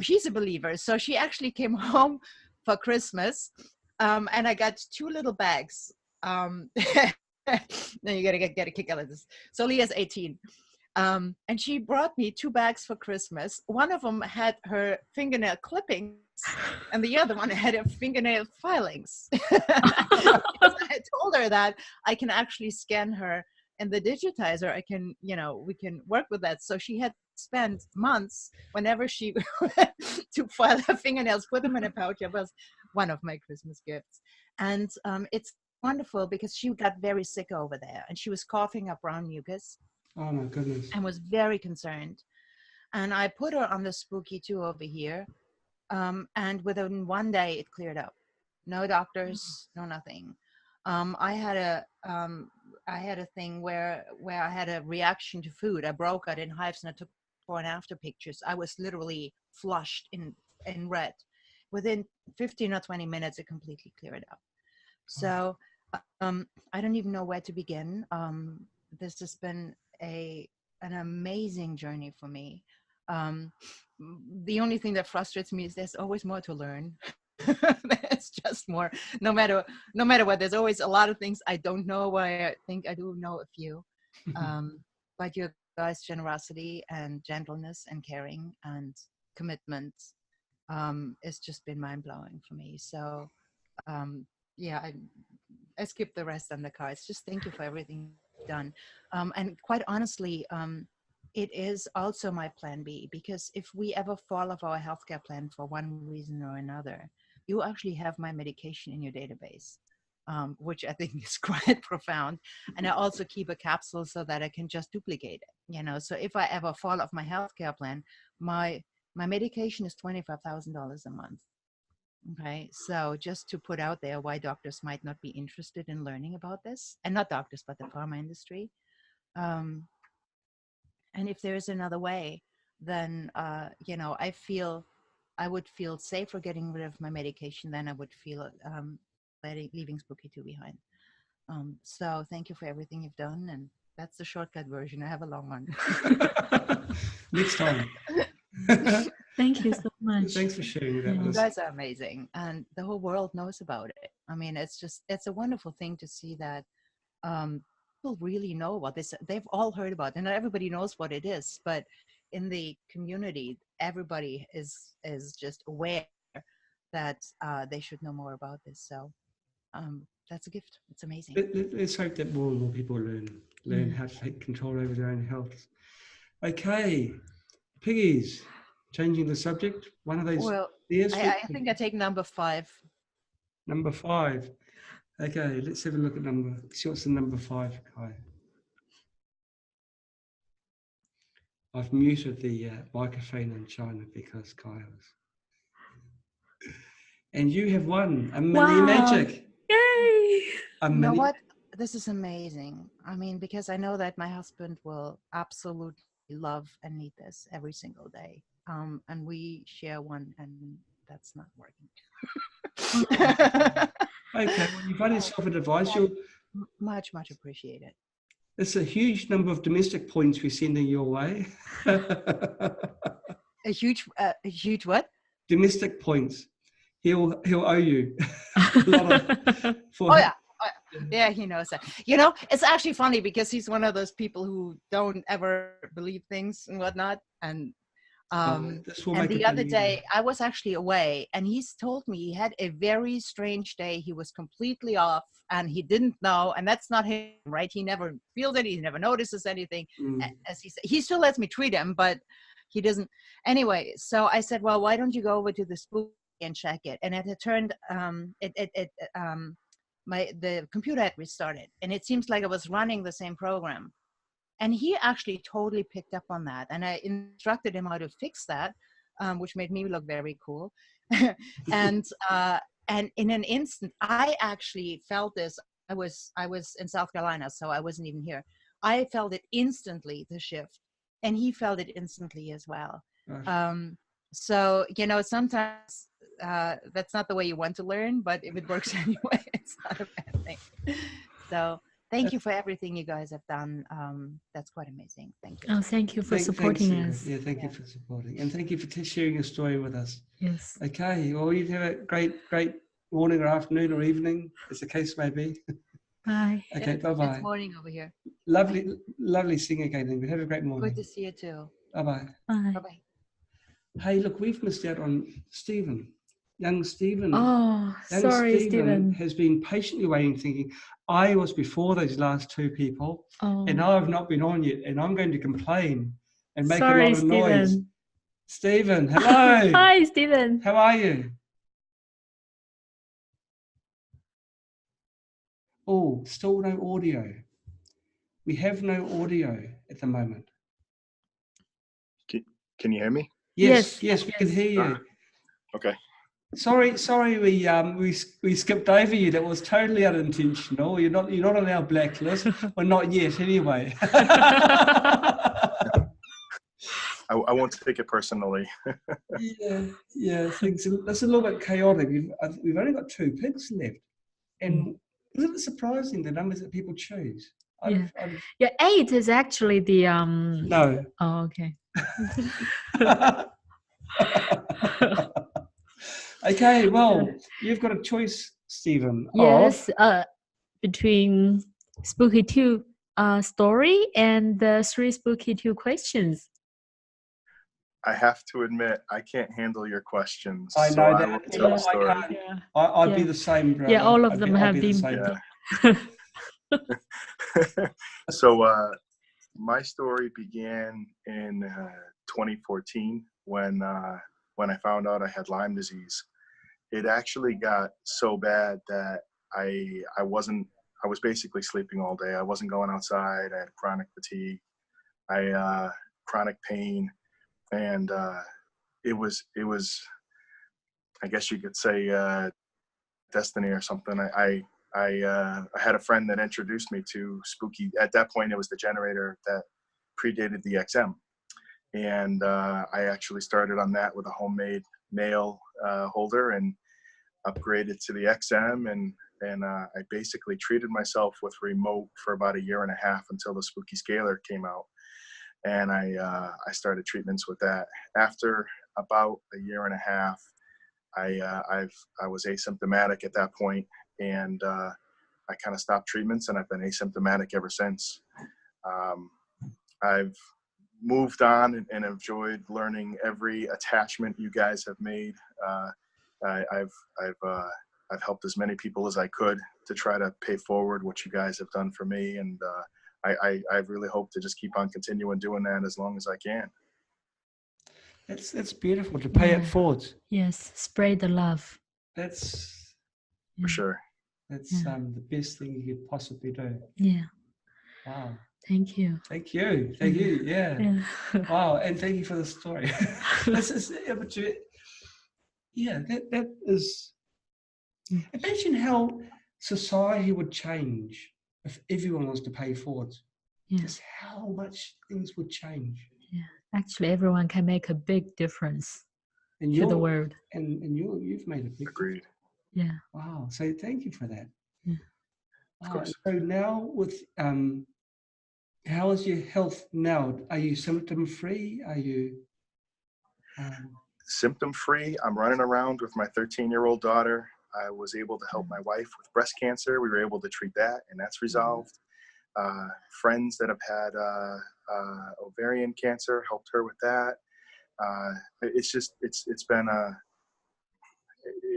she's a believer. So she actually came home for Christmas, and I got 2 little bags. Then you gotta get a kick out of this. So Leah's 18. And she brought me 2 bags for Christmas. One of them had her fingernail clippings, and the other one had her fingernail filings. I told her that I can actually scan her in the digitizer. I can, we can work with that. So she had spent months whenever she to file her fingernails, put them in a pouch. It was one of my Christmas gifts. And it's wonderful because she got very sick over there, and she was coughing up brown mucus. Oh my goodness. And was very concerned. And I put her on the Spooky2 over here. And within 1 day, it cleared up. No doctors, no nothing. I had a thing where I had a reaction to food. I broke out in hives, and I took before and after pictures. I was literally flushed in red. Within 15 or 20 minutes, it completely cleared up. So I don't even know where to begin. This has been an amazing journey for me. The only thing that frustrates me is there's always more to learn. It's just more, no matter what, there's always a lot of things I don't know, why I think I do know a few. But your guys' generosity and gentleness and caring and commitment it's just been mind-blowing for me. So yeah, I skipped the rest on the cards. Just thank you for everything you've done. And quite honestly, it is also my plan B, because if we ever fall off our healthcare plan for one reason or another, you actually have my medication in your database, which I think is quite profound. And I also keep a capsule so that I can just duplicate it, you know. So if I ever fall off my healthcare plan, my medication is $25,000 a month. Okay, so just to put out there why doctors might not be interested in learning about this, and not doctors, but the pharma industry. And if there is another way, then, you know, I would feel safer getting rid of my medication than I would feel leaving Spooky2 behind. So thank you for everything you've done. And that's the shortcut version. I have a long one. Next time. Thank you so much. Thanks for sharing that with You us. guys are amazing, and the whole world knows about it. I mean, it's a wonderful thing to see that people really know about this. They've all heard about it, and not everybody knows what it is, but in the community, everybody is just aware that they should know more about this. So that's a gift. It's amazing. Let's hope that more and more people learn how to take control over their own health. Okay, piggies. Changing the subject, one of those. Well, ideas I think I take number 5. Number 5. Okay, let's have a look at see what's the number 5, Kai. I've muted the microphone in China because Kai was. And you have won a mini magic. Yay! You know what? This is amazing. I mean, because I know that my husband will absolutely love and need this every single day. And we share one, and that's not working. Okay, well, you've won yourself a device. You'll much appreciated. It's a huge number of domestic points we're sending your way. A huge what? Domestic points. He'll owe you a lot of. Oh yeah. Yeah, he knows that. You know, it's actually funny because he's one of those people who don't ever believe things and whatnot. And and the other day I was actually away, and he's told me he had a very strange day. He was completely off and he didn't know, and that's not him, right? He never feels it. He never notices anything. As he said, he still lets me treat him, but he doesn't. Anyway, so I said, well, why don't you go over to the Spooky and check it? And it had turned, the computer had restarted, and it seems like I was running the same program. And he actually totally picked up on that. And I instructed him how to fix that, which made me look very cool. And in an instant, I actually felt this. I was in South Carolina, so I wasn't even here. I felt it instantly, the shift. And he felt it instantly as well. So, you know, sometimes that's not the way you want to learn, but if it works anyway, it's not a bad thing. So thank you for everything you guys have done. That's quite amazing. Thank you. Oh, thank you for supporting us. Yeah, thank you for supporting. And thank you for sharing your story with us. Yes. Okay, well, you have a great morning or afternoon or evening, as the case may be. Bye. Okay, bye-bye. It's morning over here. Lovely seeing again, Ingrid. Have a great morning. Good to see you too. Bye-bye. Bye. Bye-bye. Hey, look, we've missed out on Stephen. Young Stephen. Oh, sorry, Stephen. Has been patiently waiting, thinking, I was before those last two people, and I've not been on yet, and I'm going to complain and make a lot of noise. Stephen, hello. Hi, Stephen. How are you? Oh, still no audio. We have no audio at the moment. Can you hear me? Yes, we can hear you. Okay. Sorry, we skipped over you. That was totally unintentional. You're not on our blacklist. Well, not yet, anyway. I won't take it personally. yeah. Things that's a little bit chaotic. We've only got 2 pigs left, and isn't it surprising the numbers that people choose? Yeah, 8 is actually the No. Oh, okay. Okay, well, you've got a choice, Stephen. Yes, between Spooky2 story and the 3 Spooky2 questions. I have to admit, I can't handle your questions. I so know I will that. tell Yeah. a story. Yeah. I'd be Yeah. the same, brother. Yeah, all of them I'd have be the been. same. Yeah. So my story began in 2014 when I found out I had Lyme disease. It actually got so bad that I was basically sleeping all day. I wasn't going outside. I had chronic fatigue. Chronic pain, and it was I guess you could say destiny or something. I had a friend that introduced me to Spooky. At that point, it was the generator that predated the XM, and I actually started on that with a homemade nail holder and upgraded to the XM, and I basically treated myself with remote for about 1.5 years until the Spooky Scaler came out, and I started treatments with that. After about 1.5 years, I was asymptomatic at that point, and I kind of stopped treatments, and I've been asymptomatic ever since. I've moved on and enjoyed learning every attachment you guys have made. I've helped as many people as I could to try to pay forward what you guys have done for me, and I really hope to just keep on continuing doing that as long as I can. That's beautiful to pay it forward. Yes, spread the love. That's for sure. That's the best thing you could possibly do. Yeah. Wow. Thank you. Thank you. Thank you. Yeah. Wow. And thank you for the story. This is, that is. Imagine how society would change if everyone was to pay forward. Just how much things would change. Yeah. Actually, everyone can make a big difference to the world. And you've made a big difference. Yeah. Wow. So thank you for that. Yeah. Wow. So now with how is your health now? Are you symptom free? Are you symptom free? I'm running around with my 13-year-old daughter. I was able to help my wife with breast cancer. We were able to treat that, and that's resolved. Friends that have had ovarian cancer, helped her with that.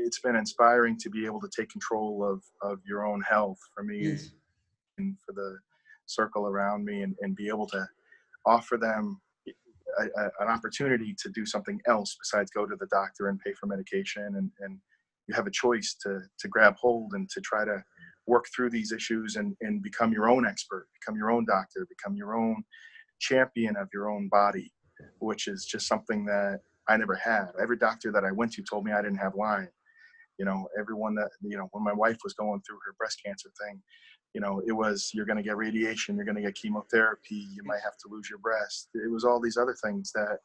It's been inspiring to be able to take control of your own health for me and for the circle around me, and be able to offer them an opportunity to do something else besides go to the doctor and pay for medication, and you have a choice to grab hold and to try to work through these issues and become your own expert, become your own doctor, become your own champion of your own body, which is just something that I never had. Every doctor that I went to told me I didn't have Lyme. Everyone that, when my wife was going through her breast cancer thing, it was, you're going to get radiation, you're going to get chemotherapy, you might have to lose your breast. It was all these other things that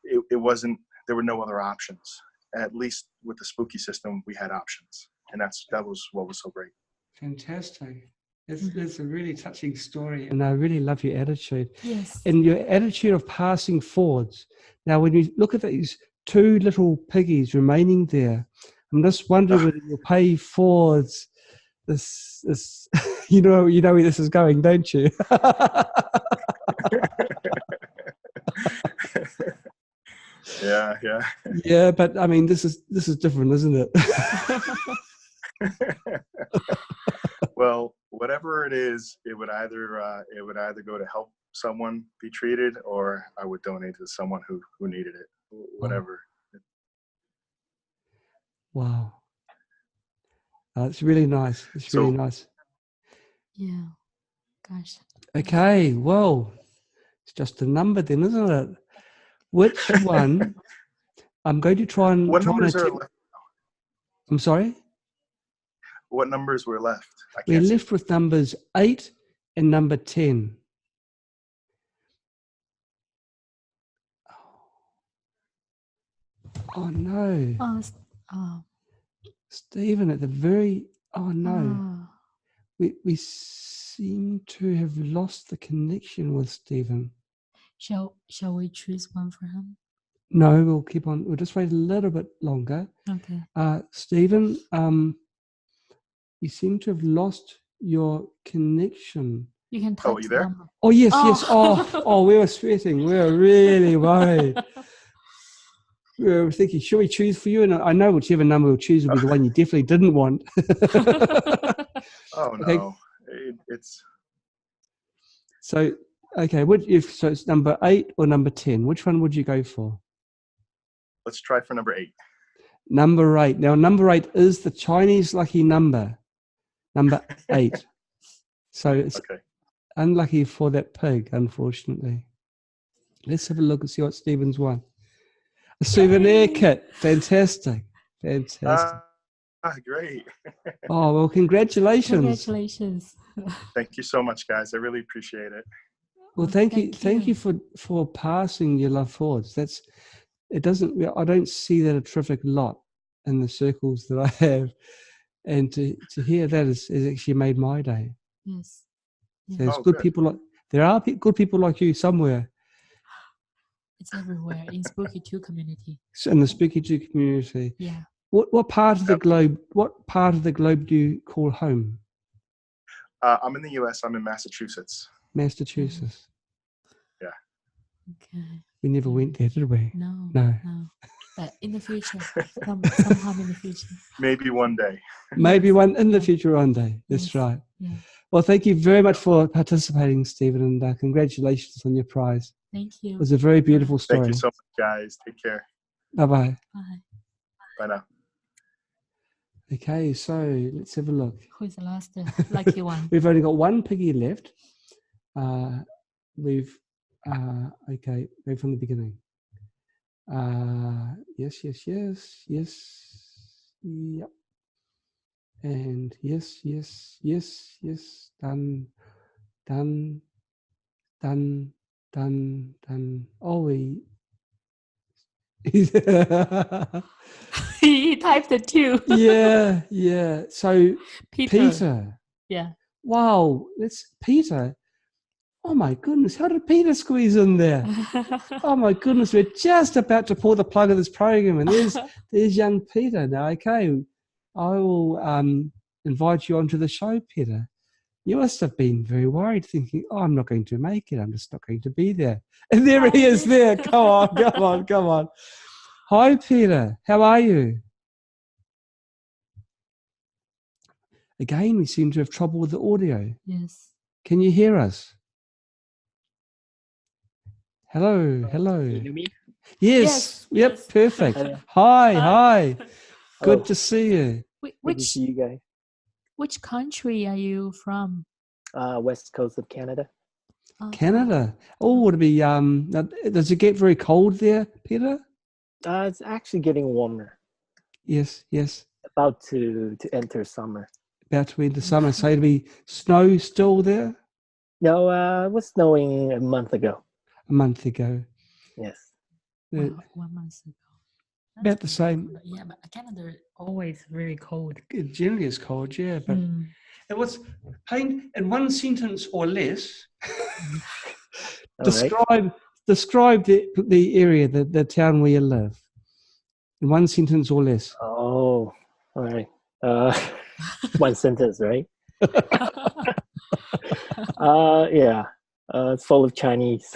it wasn't, there were no other options. At least with the Spooky system, we had options. And that was what was so great. Fantastic. It's a really touching story. And I really love your attitude. Yes. And your attitude of passing forwards. Now, when you look at these 2 little piggies remaining there, I'm just wondering whether you'll pay forwards this you know where this is going, don't you? Yeah. Yeah, but I mean, this is different, isn't it? Well, whatever it is, it would either go to help someone be treated, or I would donate to someone who needed it. Whatever. Wow. It's really nice. It's really nice. Yeah. Gosh. Okay, well, it's just a number then, isn't it? Which one? I'm going to try and... What numbers are left? I'm sorry? What numbers were left? We're left with numbers 8 and number 10. Oh, no. Oh. Stephen, at the very... Oh, no. We seem to have lost the connection with Stephen. Shall we choose one for him? No, we'll keep on. We'll just wait a little bit longer. Okay. Stephen, you seem to have lost your connection. You can Oh, type you the there? number. Oh, yes, Oh. yes. Oh, we were sweating. We were really worried. We were thinking, should we choose for you? And I know whichever number we'll choose will be the one you definitely didn't want. Oh Okay. no, it's So, okay, so it's number 8 or number 10? Which one would you go for? let's try for number 8. Number 8. Now, number 8 is the Chinese lucky number. Number 8. So it's Okay. unlucky for that pig, unfortunately. Let's have a look and see what Stephen's won. A souvenir kit. Fantastic. Fantastic. Great. Oh, well, congratulations. Congratulations. Thank you so much, guys. I really appreciate it. Well, thank you for passing your love forwards. I don't see that a terrific lot in the circles that I have. And to hear that has actually made my day. Yes. There's Oh, good good. people there are good people like you somewhere. It's everywhere in Spooky2 community. In the Spooky2 community. Yeah. What part of the globe? What part of the globe do you call home? I'm in the U.S. I'm in Massachusetts. Massachusetts. Yeah. Okay. We never went there, did we? No. But in the future, sometime in the future. Maybe one day. Maybe one in the future one day. That's Yes. right. Yeah. Well, thank you very much for participating, Stephen, and congratulations on your prize. Thank you. It was a very beautiful story. Thank you so much, guys. Take care. Bye-bye. Bye. Bye now. Okay, so let's have a look. Who's the last lucky one? We've only got one piggy left. Okay, go from the beginning. Yes, yep. And yes, done. Oh, He typed it too. yeah. So Peter. Yeah. Wow, Peter. Oh my goodness, how did Peter squeeze in there? Oh my goodness, we're just about to pull the plug of this program, and there's young Peter. Now, okay, I will invite you onto the show, Peter. You must have been very worried, thinking, "Oh, I'm not going to make it. I'm just not going to be there." And there he is. There, come on. Hi, Peter. How are you? Again, we seem to have trouble with the audio. Yes. Can you hear us? Hello. Can you hear me? Yes. Yep. Yes. Perfect. Hello. Hi. Good Hello. to see you. Good to see you guys. Which country are you from? West coast of Canada. Canada. Oh, would it be? Does it get very cold there, Peter? It's actually getting warmer. Yes. About to enter summer. About to enter summer. So it'll be snow still there. No, it was snowing a month ago. A month ago. Yes. Wow, 1 month ago. About the same. Yeah, but Canada always very cold. It generally is cold, yeah. But it was paint in one sentence or less. Describe the area, the town where you live. In one sentence or less. Oh, all right. One sentence, right? Yeah. It's full of Chinese.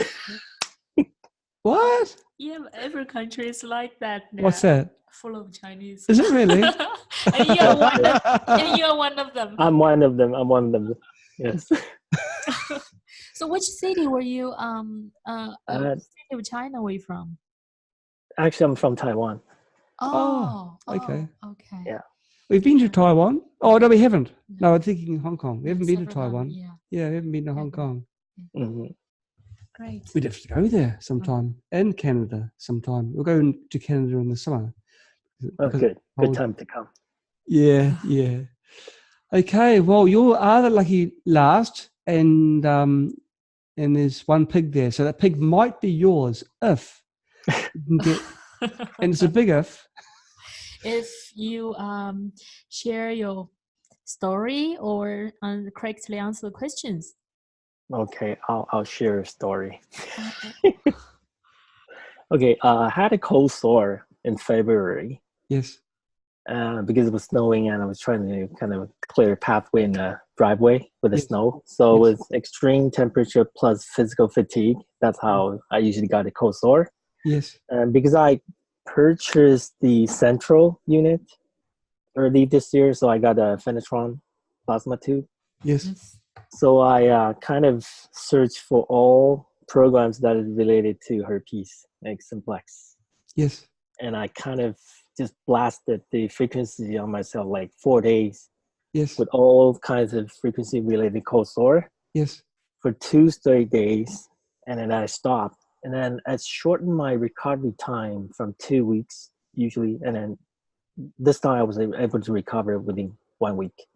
What? Yeah, but every country is like that. What's that? Full of Chinese. Is it really? And you're one of them. I'm one of them. Yes. So which city were you city of China were you from? Actually, I'm from Taiwan. Okay. Okay. Yeah. We've been to Taiwan. Oh, no, we haven't. No, I'm thinking Hong Kong. We haven't been to Several Taiwan. times, Yeah, we haven't been to Hong Kong. Mm-hmm. Great. We'd have to go there sometime. And Canada sometime. We'll go to Canada in the summer. Oh, good. Good time to come. Yeah. Okay, well, you are the lucky last, and there's one pig there. So that pig might be yours if you can get, and it's a big if. If you share your story or correctly answer the questions. Okay, I'll share a story. Okay, I had a cold sore in February Yes. because it was snowing and I was trying to kind of clear a pathway in the driveway with the Yes. snow. So Yes. with extreme temperature plus physical fatigue, that's how I usually got a cold sore. Yes. And because I purchased the central unit early this year, so I got a Fenatron plasma tube. Yes. So I kind of searched for all programs that is related to herpes, like simplex. Yes. And I kind of just blasted the frequency on myself like 4 days Yes. with all kinds of frequency related cold sore Yes. for 2 straight days. And then I stopped. And then I shortened my recovery time from 2 weeks usually. And then this time I was able to recover within 1 week.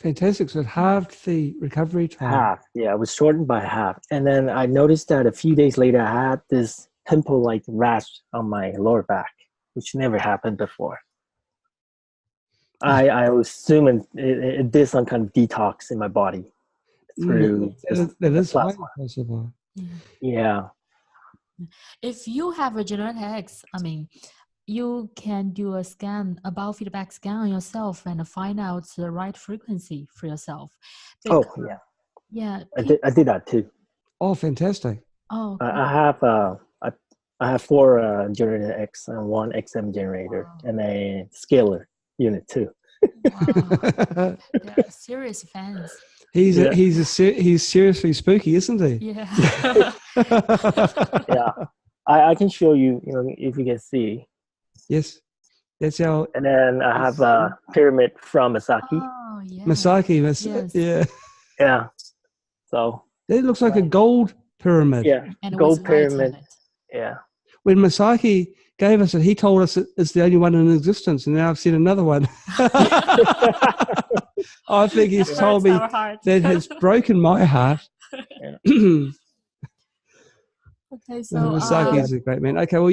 Fantastic. So it halved the recovery time. Half. Yeah, it was shortened by half. And then I noticed that a few days later, I had this pimple-like rash on my lower back, which never happened before. I was assuming it did some kind of detox in my body through that is highly plasma. possible. Yeah. If you have a genetics, I mean, you can do a scan, a biofeedback scan on yourself and find out the right frequency for yourself. Oh, yeah. Yeah. I did that too. Oh, fantastic. Oh, I have 4 generator X and 1 XM generator and a scalar unit too. Wow. They're serious fans. He's seriously spooky, isn't he? Yeah. Yeah. I can show you, if you can see. Yes. That's our. And then I have a pyramid from Masaki. Oh, yeah. Masaki. Yes. Yeah. Yeah. So. It looks like a gold pyramid. Yeah. And gold pyramid. Yeah. When Masaki gave us it, he told us it's the only one in existence, and now I've seen another one. I think he's told me that has broken my heart. Okay, so Masaki is a great man. Okay, well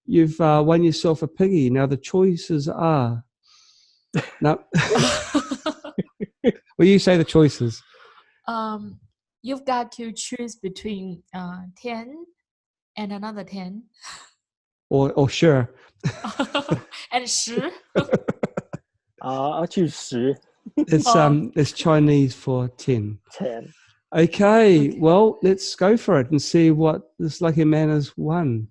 you've won yourself a piggy. Now the choices are no. Well, you say the choices. You've got to choose between 10 and another 10. Or sure. And 10. I'll choose 10. It's Chinese for 10. 10. Okay, well, let's go for it and see what this lucky man has won.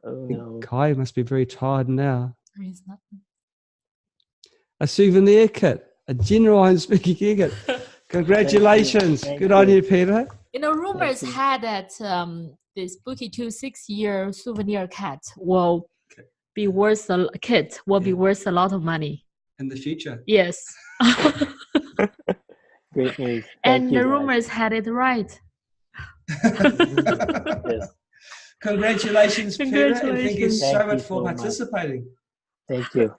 Oh, no. Kai must be very tired now. He's not. A souvenir kit, a genuine Spooky kit. Congratulations. Good on you, Peter. Rumors had that the Spooky2 6-year souvenir cat will be worth a lot of money. In the future. Yes. Great news. And the rumors had it right. Yes. Congratulations, Peter, and thank you so much for participating. Thank you.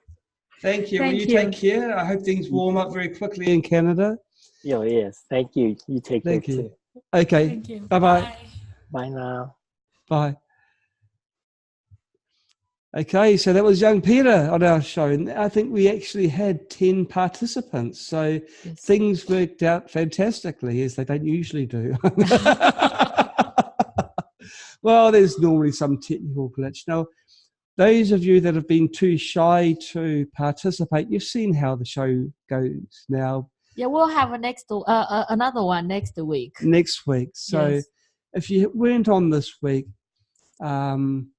Thank you. Will you take care? I hope things warm up very quickly in Canada. Yes. Thank you. You take care too. Okay. Thank you. Bye-bye. Bye now. Bye. Okay, so that was young Peter on our show. And I think we actually had 10 participants. So things worked out fantastically, as they don't usually do. Well, there's normally some technical glitch. Now, those of you that have been too shy to participate, you've seen how the show goes now. Yeah, we'll have another one next week. Next week. So if you weren't on this week, you'll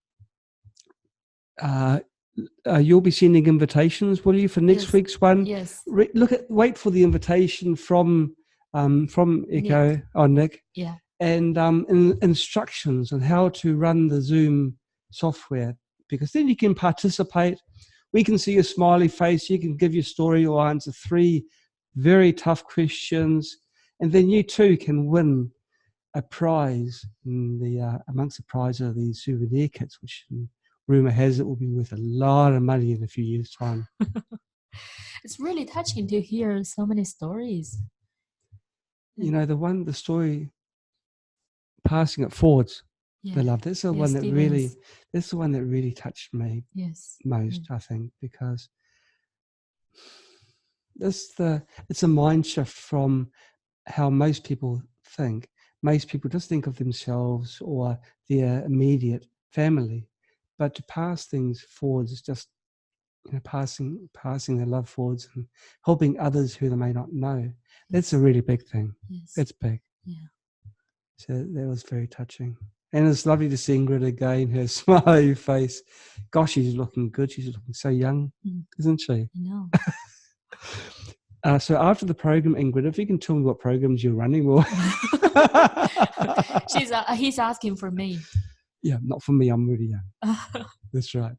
be sending invitations, will you, for next week's one? Yes. Wait for the invitation from Echo or Nick. Yeah. And instructions on how to run the Zoom software, because then you can participate. We can see your smiley face. You can give your story or answer 3 very tough questions, and then you too can win a prize. Amongst the prize are these souvenir kits, which rumor has it will be worth a lot of money in a few years' time. It's really touching to hear so many stories. The story passing it forwards. The love. That's the one that really touched me most, I think, because it's a mind shift from how most people think. most people just think of themselves or their immediate family, but to pass things forwards is just, you know, passing their love forwards and helping others who they may not know. That's a really big thing. Yes. That's big. Yeah. So that was very touching. And it's lovely to see Ingrid again, her smiley face. Gosh, she's looking good. She's looking so young, isn't she? I know. So after the program, Ingrid, if you can tell me what programs you're running, or He's asking for me. Yeah, not for me. I'm really young. That's right.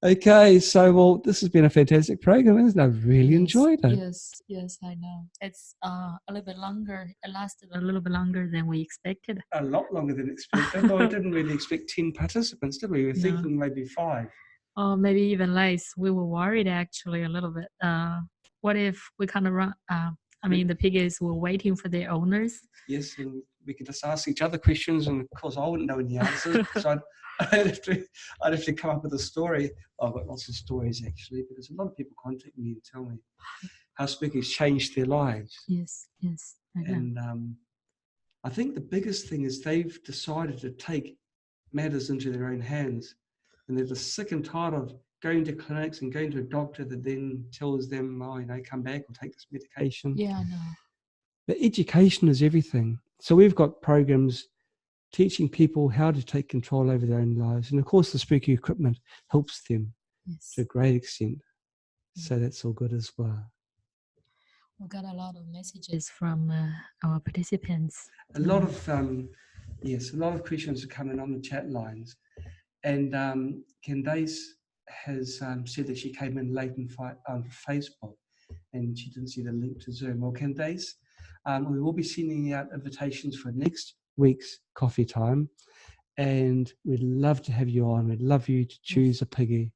Okay, so well, this has been a fantastic program, isn't it? I really enjoyed it. Yes, I know. It's a little bit longer. It lasted a little bit longer than we expected. A lot longer than expected. Though I didn't really expect 10 participants, did we? We were thinking maybe 5. Or maybe even less. We were worried actually a little bit. What if we kind of run? The piggies were waiting for their owners. Yes, and we could just ask each other questions, and of course I wouldn't know any answers, so I'd have to come up with a story. I've got lots of stories actually, because a lot of people contact me and tell me how Spooky's changed their lives. Yes. And I think the biggest thing is they've decided to take matters into their own hands, and they're just sick and tired of going to clinics and going to a doctor that then tells them, oh, you know, come back or take this medication. Yeah, I know. But education is everything. So we've got programs teaching people how to take control over their own lives. And of course, the Spooky equipment helps them to a great extent. So that's all good as well. We got a lot of messages from our participants. A lot of questions are coming on the chat lines. And Candace has said that she came in late on Facebook and she didn't see the link to Zoom. Well, Candace, we will be sending out invitations for next week's coffee time, and we'd love to have you on. We'd love you to choose a piggy.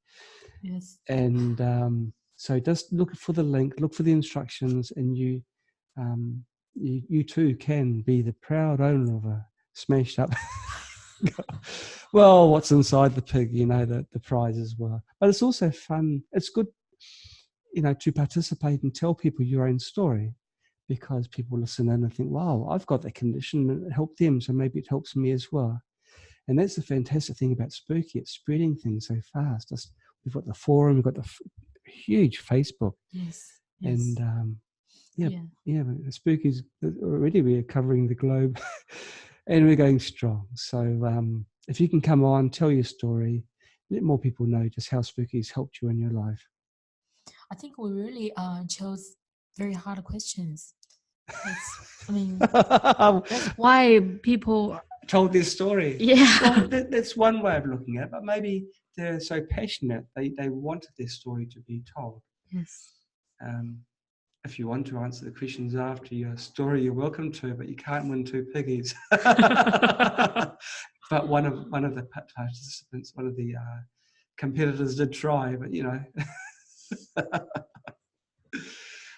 Yes. And so just look for the link, look for the instructions, and you too can be the proud owner of a smashed up well, what's inside the pig, you know, the prize as well. But it's also fun. It's good, you know, to participate and tell people your own story, because people listen in and think, wow, I've got that condition and it helped them, so maybe it helps me as well. And that's the fantastic thing about Spooky. It's spreading things so fast. We've got the forum, we've got the huge Facebook. Yes. And the Spookies, already we're covering the globe. And we're going strong. So if you can come on, tell your story, let more people know just how Spooky's helped you in your life. I think we really chose very hard questions. That's why people told their story. Yeah. Well, that's one way of looking at it, but maybe they're so passionate, they wanted their story to be told. Yes. If you want to answer the questions after your story, you're welcome to, but you can't win 2 piggies. But one of the participants, one of the competitors did try, but you know.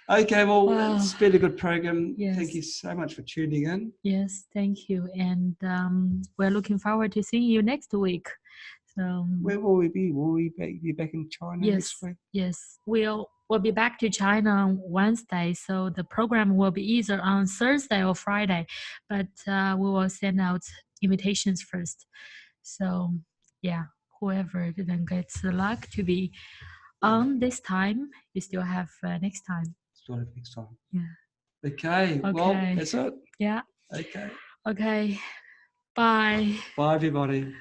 Okay, well, it's been a good program. Yes. Thank you so much for tuning in. Yes, thank you. And we're looking forward to seeing you next week. So where will we be? Will we be back in China next week? Yes, we'll be back to China on Wednesday. So the program will be either on Thursday or Friday, but we will send out invitations first. So yeah, whoever didn't get the luck to be on this time, you still have next time. Still have next time. Yeah. Okay. Well, that's it. Yeah. Okay. Okay. Bye. Bye, everybody.